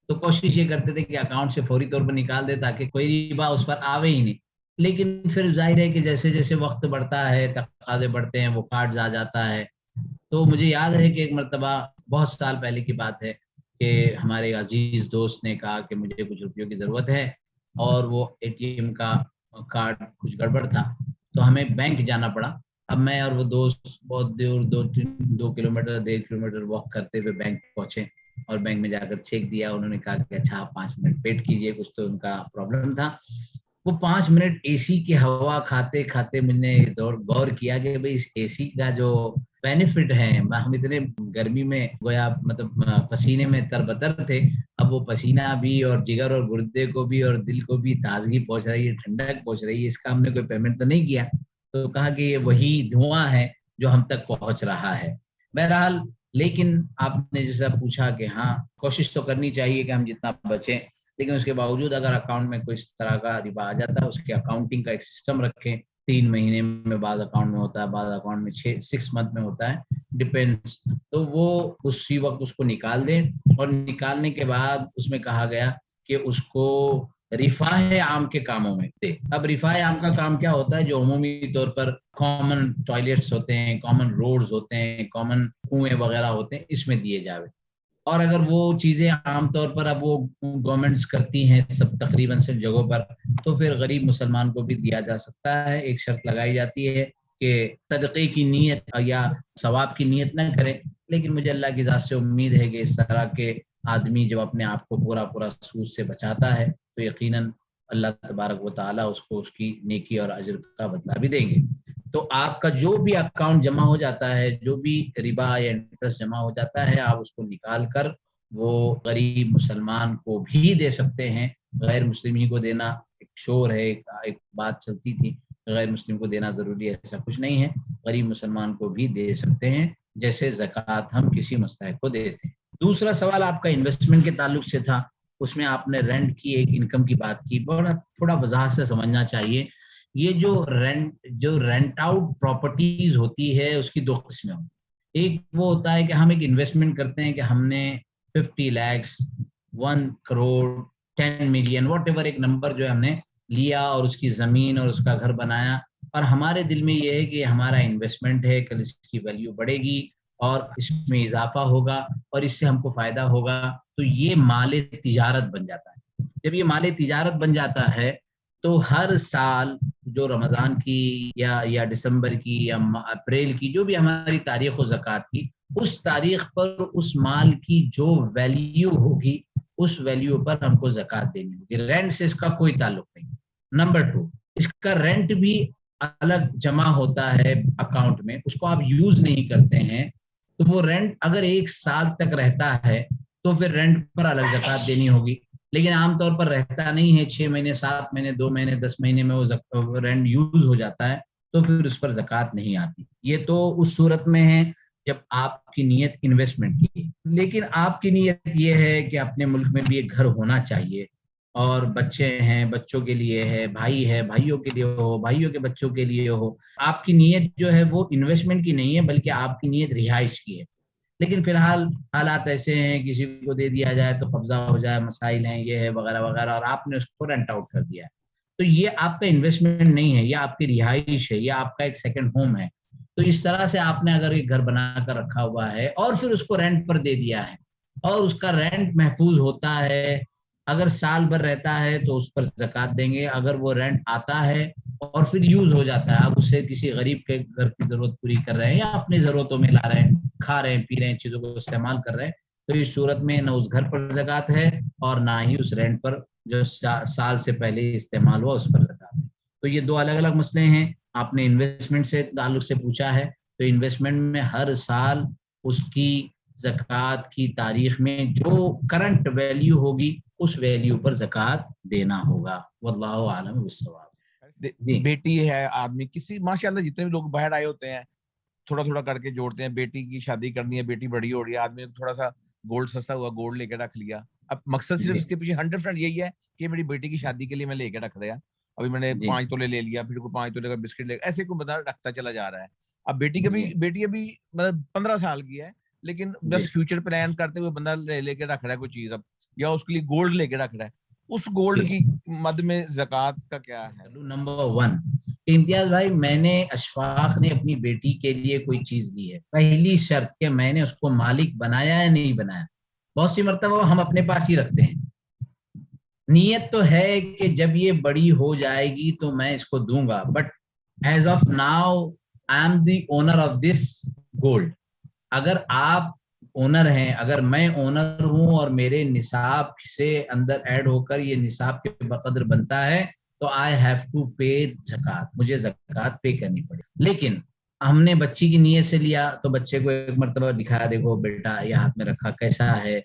تو کوشش یہ کرتے تھے کہ اکاؤنٹ سے فوری طور پر نکال دے تاکہ کوئی ربا اس پر آوے ہی نہیں۔ لیکن پھر ظاہر ہے کہ جیسے جیسے وقت بڑھتا ہے تقاضے بڑھتے ہیں وہ قارض آ جاتا ہے. تو مجھے یاد ہے کہ ایک مرتبہ بہت سال پہلے کی بات ہے کہ ہمارے عزیز دوست نے کہا کہ مجھے کچھ روپیوں کی ضرورت ہے اور وہ اے ٹی ایم کا کارڈ کچھ گڑبڑ تھا تو ہمیں بینک جانا پڑا. اب میں اور وہ دوست بہت دور 2 کلومیٹر 1.5 کلومیٹر واک کرتے ہوئے بینک پہنچے اور بینک میں جا کر چیک دیا. انہوں نے کہا کہ اچھا آپ 5 منٹ ویٹ کیجیے, کچھ تو ان کا پرابلم تھا. وہ 5 منٹ اے سی کی ہوا کھاتے کھاتے میں نے غور کیا کہ بھئی اس اے سی کا جو بینیفٹ ہے, ہم اتنے گرمی میں گویا مطلب پسینے میں تربتر تھے, اب وہ پسینہ بھی اور جگر اور گردے کو بھی اور دل کو بھی تازگی پہنچ رہی ہے, ٹھنڈک پہنچ رہی ہے, اس کا ہم نے کوئی پیمنٹ تو نہیں کیا. تو کہا کہ یہ وہی دھواں ہے جو ہم تک پہنچ رہا ہے. بہرحال لیکن آپ نے جیسا پوچھا کہ ہاں کوشش تو کرنی چاہیے کہ ہم جتنا بچیں, لیکن اس کے باوجود اگر اکاؤنٹ میں کوئی اس طرح کا ربا آ جاتا ہے اس کے اکاؤنٹنگ کا ایک سسٹم رکھیں. 3 مہینے میں بعض اکاؤنٹ میں ہوتا ہے, بعض اکاؤنٹ میں 6 منتھ میں ہوتا ہے, ڈپینڈس. تو وہ اسی وقت اس کو نکال دیں, اور نکالنے کے بعد اس میں کہا گیا کہ اس کو رفاہ عام کے کاموں میں دے. اب رفاہ عام کا کام کیا ہوتا ہے؟ جو عمومی طور پر کامن ٹوائلٹس ہوتے ہیں, کامن روڈز ہوتے ہیں, کامن کنویں وغیرہ ہوتے ہیں, اس میں دیے جاوے. اور اگر وہ چیزیں عام طور پر اب وہ گورنمنٹس کرتی ہیں سب تقریباً سب جگہوں پر, تو پھر غریب مسلمان کو بھی دیا جا سکتا ہے. ایک شرط لگائی جاتی ہے کہ صدقے کی نیت یا ثواب کی نیت نہ کرے, لیکن مجھے اللہ کی ذات سے امید ہے کہ اس طرح کے آدمی جب اپنے آپ کو پورا سود سے بچاتا ہے تو یقیناً اللہ تبارک و تعالیٰ اس کو اس کی نیکی اور اجر کا بدلہ بھی دیں گے. تو آپ کا جو بھی اکاؤنٹ جمع ہو جاتا ہے, جو بھی ربا یا انٹرسٹ جمع ہو جاتا ہے, آپ اس کو نکال کر وہ غریب مسلمان کو بھی دے سکتے ہیں. غیر مسلم کو دینا ایک شور ہے, ایک بات چلتی تھی, غیر مسلم کو دینا ضروری ہے, ایسا کچھ نہیں ہے. غریب مسلمان کو بھی دے سکتے ہیں جیسے زکوٰۃ ہم کسی مستحق کو دیتے ہیں. دوسرا سوال آپ کا انویسٹمنٹ کے تعلق سے تھا, اس میں آپ نے رینٹ کی ایک انکم کی بات کی. تھوڑا وضاحت سے سمجھنا چاہیے. یہ جو رینٹ آؤٹ پراپرٹیز ہوتی ہے اس کی 2 قسمیں ہوتی ہیں. ایک وہ ہوتا ہے کہ ہم ایک انویسٹمنٹ کرتے ہیں کہ ہم نے 50 lakhs 1 crore 10 million what ever ایک نمبر جو ہے ہم نے لیا اور اس کی زمین اور اس کا گھر بنایا, اور ہمارے دل میں یہ ہے کہ ہمارا انویسٹمنٹ ہے, کل اس کی ویلیو بڑھے گی اور اس میں اضافہ ہوگا اور اس سے ہم کو فائدہ ہوگا. تو یہ مال تجارت بن جاتا ہے. جب یہ مال تجارت بن جاتا ہے تو ہر سال جو رمضان کی یا دسمبر کی یا اپریل کی جو بھی ہماری تاریخ و زکوٰۃ کی, اس تاریخ پر اس مال کی جو ویلیو ہوگی اس ویلیو پر ہم کو زکوٰۃ دینی ہوگی. رینٹ سے اس کا کوئی تعلق نہیں. نمبر 2, اس کا رینٹ بھی الگ جمع ہوتا ہے اکاؤنٹ میں, اس کو آپ یوز نہیں کرتے ہیں تو وہ رینٹ اگر 1 سال تک رہتا ہے تو پھر رینٹ پر الگ زکوٰۃ دینی ہوگی. لیکن عام طور پر رہتا نہیں ہے, 6 مہینے 7 مہینے 2 مہینے 10 مہینے میں وہ رینٹ یوز ہو جاتا ہے, تو پھر اس پر زکوٰۃ نہیں آتی. یہ تو اس صورت میں ہے جب آپ کی نیت انویسٹمنٹ کی ہے. لیکن آپ کی نیت یہ ہے کہ اپنے ملک میں بھی ایک گھر ہونا چاہیے, اور بچے ہیں بچوں کے لیے ہے, بھائی ہے بھائیوں کے لیے ہو, بھائیوں کے بچوں کے لیے ہو. آپ کی نیت جو ہے وہ انویسٹمنٹ کی نہیں ہے بلکہ آپ کی نیت رہائش کی ہے. لیکن فی الحال حالات ایسے ہیں, کسی کو دے دیا جائے تو قبضہ ہو جائے, مسائل ہیں, یہ ہے وغیرہ وغیرہ, اور آپ نے اس کو رینٹ آؤٹ کر دیا ہے. تو یہ آپ کا انویسٹمنٹ نہیں ہے, یہ آپ کی رہائش ہے, یہ آپ کا ایک سیکنڈ ہوم ہے. تو اس طرح سے آپ نے اگر ایک گھر بنا کر رکھا ہوا ہے اور پھر اس کو رینٹ پر دے دیا ہے اور اس کا رینٹ محفوظ ہوتا ہے, اگر سال بھر رہتا ہے تو اس پر زکوٰۃ دیں گے. اگر وہ رینٹ آتا ہے اور پھر یوز ہو جاتا ہے, آپ اسے کسی غریب کے گھر کی ضرورت پوری کر رہے ہیں یا اپنی ضرورتوں میں لا رہے ہیں, کھا رہے ہیں پی رہے ہیں, چیزوں کو استعمال کر رہے ہیں, تو اس صورت میں نہ اس گھر پر زکوٰۃ ہے اور نہ ہی اس رینٹ پر جو سال سے پہلے استعمال ہوا اس پر زکوٰۃ ہے. تو یہ 2 الگ الگ مسئلے ہیں. آپ نے انویسٹمنٹ سے تعلق سے پوچھا ہے, تو انویسٹمنٹ میں ہر سال اس کی زکوٰۃ کی تاریخ میں جو کرنٹ ویلیو ہوگی اس ویلیو پر زکوٰۃ دینا ہوگا. واللہ اعلم بالصواب. بیٹی ہے آدمی کسی, ماشاءاللہ جتنے بھی لوگ باہر آئے ہوتے ہیں تھوڑا تھوڑا کر کے جوڑتے ہیں, بیٹی کی شادی کرنی ہے, بیٹی بڑی ہو رہی ہے, آدمی تھوڑا سا گولڈ سستا ہوا گولڈ لے کے رکھ لیا. اب مقصد صرف اس کے پیچھے 100% یہی ہے کہ میری بیٹی کی شادی کے لیے میں لے کے رکھ رہا, ابھی میں نے 5 تولے لے لیا, پھر 5 تولے کا بسکٹ لے, ایسے کوئی بندہ رکھتا چلا جا رہا ہے. اب بیٹی ابھی مطلب 15 سال کی ہے, لیکن بس فیوچر پلان کرتے ہوئے بندہ لے کے رکھ رہا ہے کوئی چیز, اب یا اس کے لیے گولڈ لے کے رکھ رہا ہے. اس گولڈ کی مد میں زکوٰۃ کا کیا ہے؟ نمبر 1 امتیاز بھائی، میں نے اشفاق نے اپنی بیٹی کے لیے کوئی چیز دی ہے، پہلی شرط کہ میں نے اس کو مالک بنایا یا نہیں بنایا. بہت سی مرتبہ ہم اپنے پاس ہی رکھتے ہیں، نیت تو ہے کہ جب یہ بڑی ہو جائے گی تو میں اس کو دوں گا، but as of now I am the owner of this gold. اگر آپ اونر ہیں، اگر میں اونر ہوں اور میرے نصاب سے اندر ایڈ ہو کر یہ نصاب کے بقدر بنتا ہے تو آئی ہیو ٹو پے زکوٰۃ، مجھے زکوٰۃ پے کرنی پڑے. لیکن ہم نے بچی کی نیت سے لیا تو بچے کو ایک مرتبہ دکھایا، دیکھو بیٹا یہ ہاتھ میں رکھا کیسا ہے.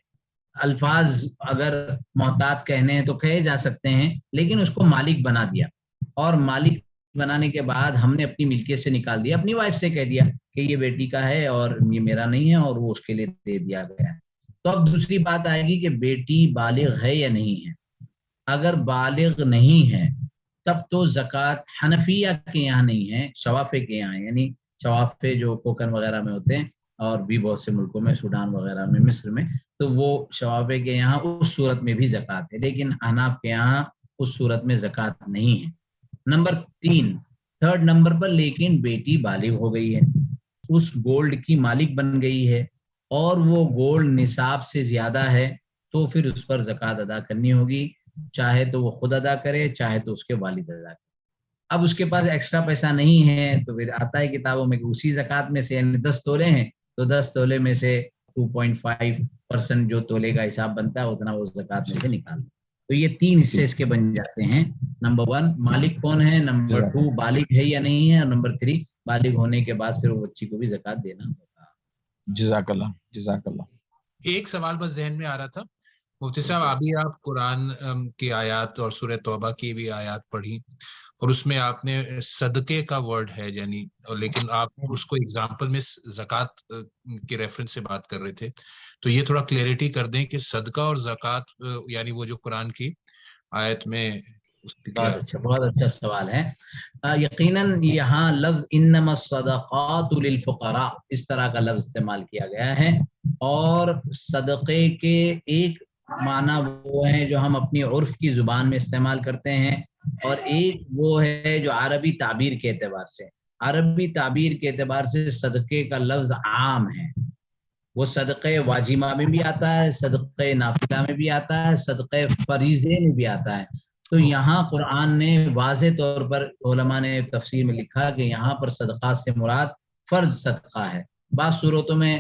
الفاظ اگر محتاط کہنے ہیں تو کہے جا سکتے ہیں، لیکن اس کو مالک بنا دیا، اور مالک بنانے کے بعد ہم نے اپنی ملکیت سے نکال دیا، اپنی وائف سے کہہ دیا کہ یہ بیٹی کا ہے اور یہ میرا نہیں ہے، اور وہ اس کے لیے دے دیا گیا ہے. تو اب دوسری بات آئے گی کہ بیٹی بالغ ہے یا نہیں ہے. اگر بالغ نہیں ہے تب تو زکوٰۃ حنفیہ کے یہاں نہیں ہے، شوافے کے یہاں ہے. یعنی شوافے جو کوکن وغیرہ میں ہوتے ہیں، اور بھی بہت سے ملکوں میں، سوڈان وغیرہ میں، مصر میں، تو وہ شوافے کے یہاں اس صورت میں بھی زکوٰۃ ہے، لیکن احناف کے یہاں اس صورت میں زکوٰۃ نہیں ہے. نمبر 3 تھرڈ نمبر پر لیکن بیٹی بالغ ہو گئی ہے، اس گولڈ کی مالک بن گئی ہے، اور وہ گولڈ نصاب سے زیادہ ہے، تو پھر اس پر زکوٰۃ ادا کرنی ہوگی، چاہے تو وہ خود ادا کرے، چاہے تو اس کے والد ادا کرے. اب اس کے پاس ایکسٹرا پیسہ نہیں ہے تو پھر آتا ہے کتابوں میں کہ اسی زکوٰۃ میں سے، یعنی 10 تولے ہیں تو 10 تولے میں سے 2.5% جو تولے کا حساب بنتا ہے اتنا وہ زکوٰۃ میں سے نکال دیں. تو یہ 3 حصے اس کے بن جاتے ہیں. نمبر 1 مالک کون ہے، نمبر 2 بالغ ہے یا نہیں ہے، اور نمبر 3 بالغ ہونے کے بعد پھر وہ بچی کو بھی زکوٰۃ دینا ہوگا. جزاک اللہ، جزاک اللہ. ایک سوال بس ذہن میں آ رہا تھا مفتی صاحب، ابھی آپ قرآن کی آیات اور سورہ توبہ کی بھی آیات پڑھی، اور اس میں آپ نے صدقے کا ورڈ ہے یعنی، لیکن آپ اس کو اگزامپل میں زکوٰۃ کے ریفرنس سے بات کر رہے تھے، تو یہ تھوڑا کلیئرٹی کر دیں کہ صدقہ اور زکوٰۃ یعنی وہ جو قرآن کی آیت میں. بہت اچھا سوال ہے. یقیناً یہاں لفظ انما الصدقات للفقراء اس طرح کا لفظ استعمال کیا گیا ہے، اور صدقے کے ایک معنی وہ ہیں جو ہم اپنی عرف کی زبان میں استعمال کرتے ہیں، اور ایک وہ ہے جو عربی تعبیر کے اعتبار سے. عربی تعبیر کے اعتبار سے صدقے کا لفظ عام ہے، وہ صدقے واجبہ میں بھی آتا ہے، صدقے نافلہ میں بھی آتا ہے، صدقے فریضے میں بھی آتا ہے. تو یہاں قرآن نے واضح طور پر، علماء نے تفسیر میں لکھا کہ یہاں پر صدقات سے مراد فرض صدقہ ہے. بعض صورتوں میں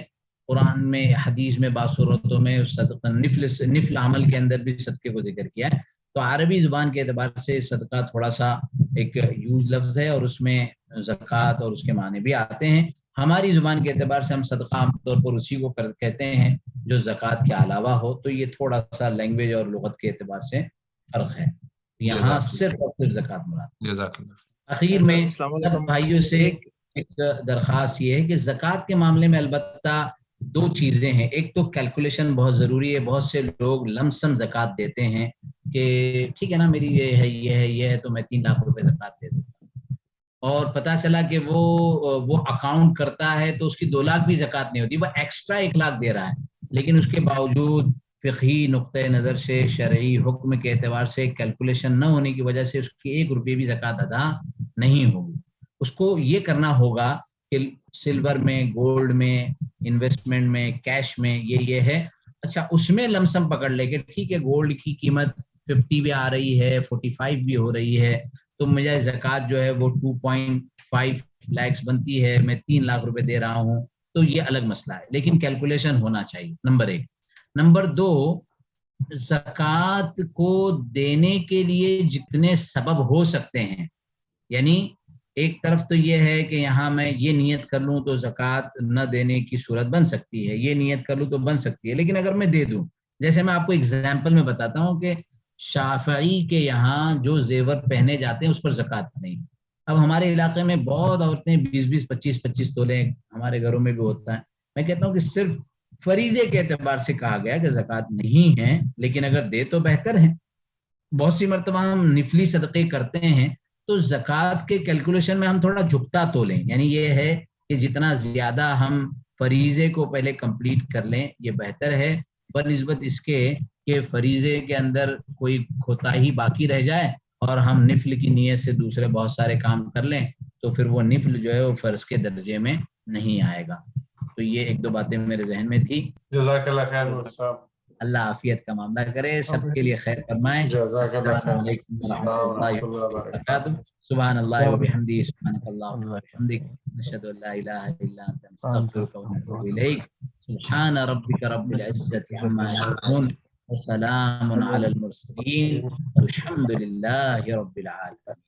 قرآن میں، حدیث میں، بعض صورتوں میں صدقہ نفل عمل کے اندر بھی صدقے کو ذکر کیا ہے. تو عربی زبان کے اعتبار سے صدقہ تھوڑا سا ایک یوز لفظ ہے، اور اس میں زکوٰۃ اور اس کے معنی بھی آتے ہیں. ہماری زبان کے اعتبار سے ہم صدقہ عام طور پر اسی کو کہتے ہیں جو زکوٰۃ کے علاوہ ہو. تو یہ تھوڑا سا لینگویج اور لغت کے اعتبار سے فرق ہے. یہاں صرف اور صرف زکوٰۃ مراد. جزاک اللہ. اخیر میں سب بھائیوں سے ایک درخواست یہ ہے کہ زکوٰۃ کے معاملے میں البتہ 2 چیزیں ہیں. ایک تو کیلکولیشن بہت ضروری ہے. بہت سے لوگ لمسم زکوٰۃ دیتے ہیں کہ ٹھیک ہے نا، میری یہ ہے یہ ہے یہ ہے تو میں 3 لاکھ روپے زکوٰۃ دے دوں گا، اور پتہ چلا کہ وہ اکاؤنٹ کرتا ہے تو اس کی 2 لاکھ بھی زکوٰۃ نہیں ہوتی، وہ ایکسٹرا 1 لاکھ دے رہا ہے. لیکن اس کے باوجود فقہی نقطۂ نظر سے، شرعی حکم کے اعتبار سے کیلکولیشن نہ ہونے کی وجہ سے اس کی 1 روپے بھی زکوٰۃ ادا نہیں ہوگی. اس کو یہ کرنا ہوگا کہ سلور میں، گولڈ میں، انویسٹمنٹ میں، کیش میں یہ ہے. اچھا اس میں لمسم پکڑ لے کے ٹھیک ہے گولڈ کی قیمت 50 بھی آ رہی ہے، 45 بھی ہو رہی ہے، تو مجھے زکوٰۃ جو ہے وہ 2.5 لاکھ بنتی ہے، میں 3 لاکھ روپے دے رہا ہوں، تو یہ الگ مسئلہ ہے. لیکن کیلکولیشن ہونا چاہیے، نمبر 1. نمبر 2، زکوٰۃ کو دینے کے لیے جتنے سبب ہو سکتے ہیں، یعنی ایک طرف تو یہ ہے کہ یہاں میں یہ نیت کر لوں تو زکوٰۃ نہ دینے کی صورت بن سکتی ہے، یہ نیت کر لوں تو بن سکتی ہے. لیکن اگر میں دے دوں، جیسے میں آپ کو اگزامپل میں بتاتا ہوں کہ شافعی کے یہاں جو زیور پہنے جاتے ہیں اس پر زکوٰۃ نہیں. اب ہمارے علاقے میں بہت عورتیں 20 25 تولے ہمارے گھروں میں بھی ہوتا ہے. میں کہتا ہوں کہ صرف فریضے کے اعتبار سے کہا گیا کہ زکوٰۃ نہیں ہے، لیکن اگر دے تو بہتر ہے. بہت سی مرتبہ ہم نفلی صدقے کرتے ہیں تو زکوٰۃ کے کیلکولیشن میں ہم تھوڑا جھکتا تو لیں، یعنی یہ ہے کہ جتنا زیادہ ہم فریضے کو پہلے کمپلیٹ کر لیں یہ بہتر ہے. بنسبت اس کے کہ فریضے کے اندر کوئی کوتاہی باقی رہ جائے اور ہم نفل کی نیت سے دوسرے بہت سارے کام کر لیں تو پھر وہ نفل جو ہے وہ فرض کے درجے میں نہیں آئے گا. تو یہ ایک دو باتیں میرے ذہن میں تھی. جزاک اللہ خیر نور صاحب. اللہ عافیت کا معاملہ کرے, سب کے لیے خیر فرمائے. جزاک اللہ السلام خیر. علیکم ورحمۃ اللہ اللہ وبرکاتہ. سبحان اللہ وبحمدہ, سبحانک اللہم وبحمدک, نشہد ان لا الہ الا انت, نستغفرک ونتوب الیک. سبحان ربک رب العزۃ عما یصفون وسلام علی المرسلین والحمد للہ رب العالمین.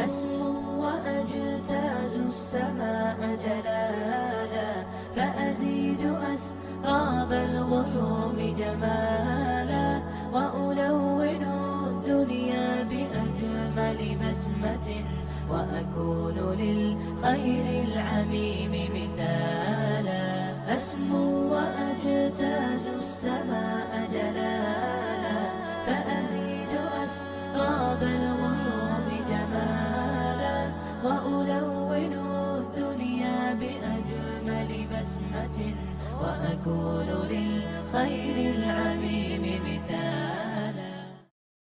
أسمو وأجتاز السماء جلالا فأزيد أسراب الغيوم جمالا وألون الدنيا بأجمل بسمة وأكون للخير العميم مثالا. أسمو وأجتاز السماء جلالا فأزيد أسراب الغيوم جمالا وألون الدنيا بأجمل بسمة وأكون للخير العميم مثالا.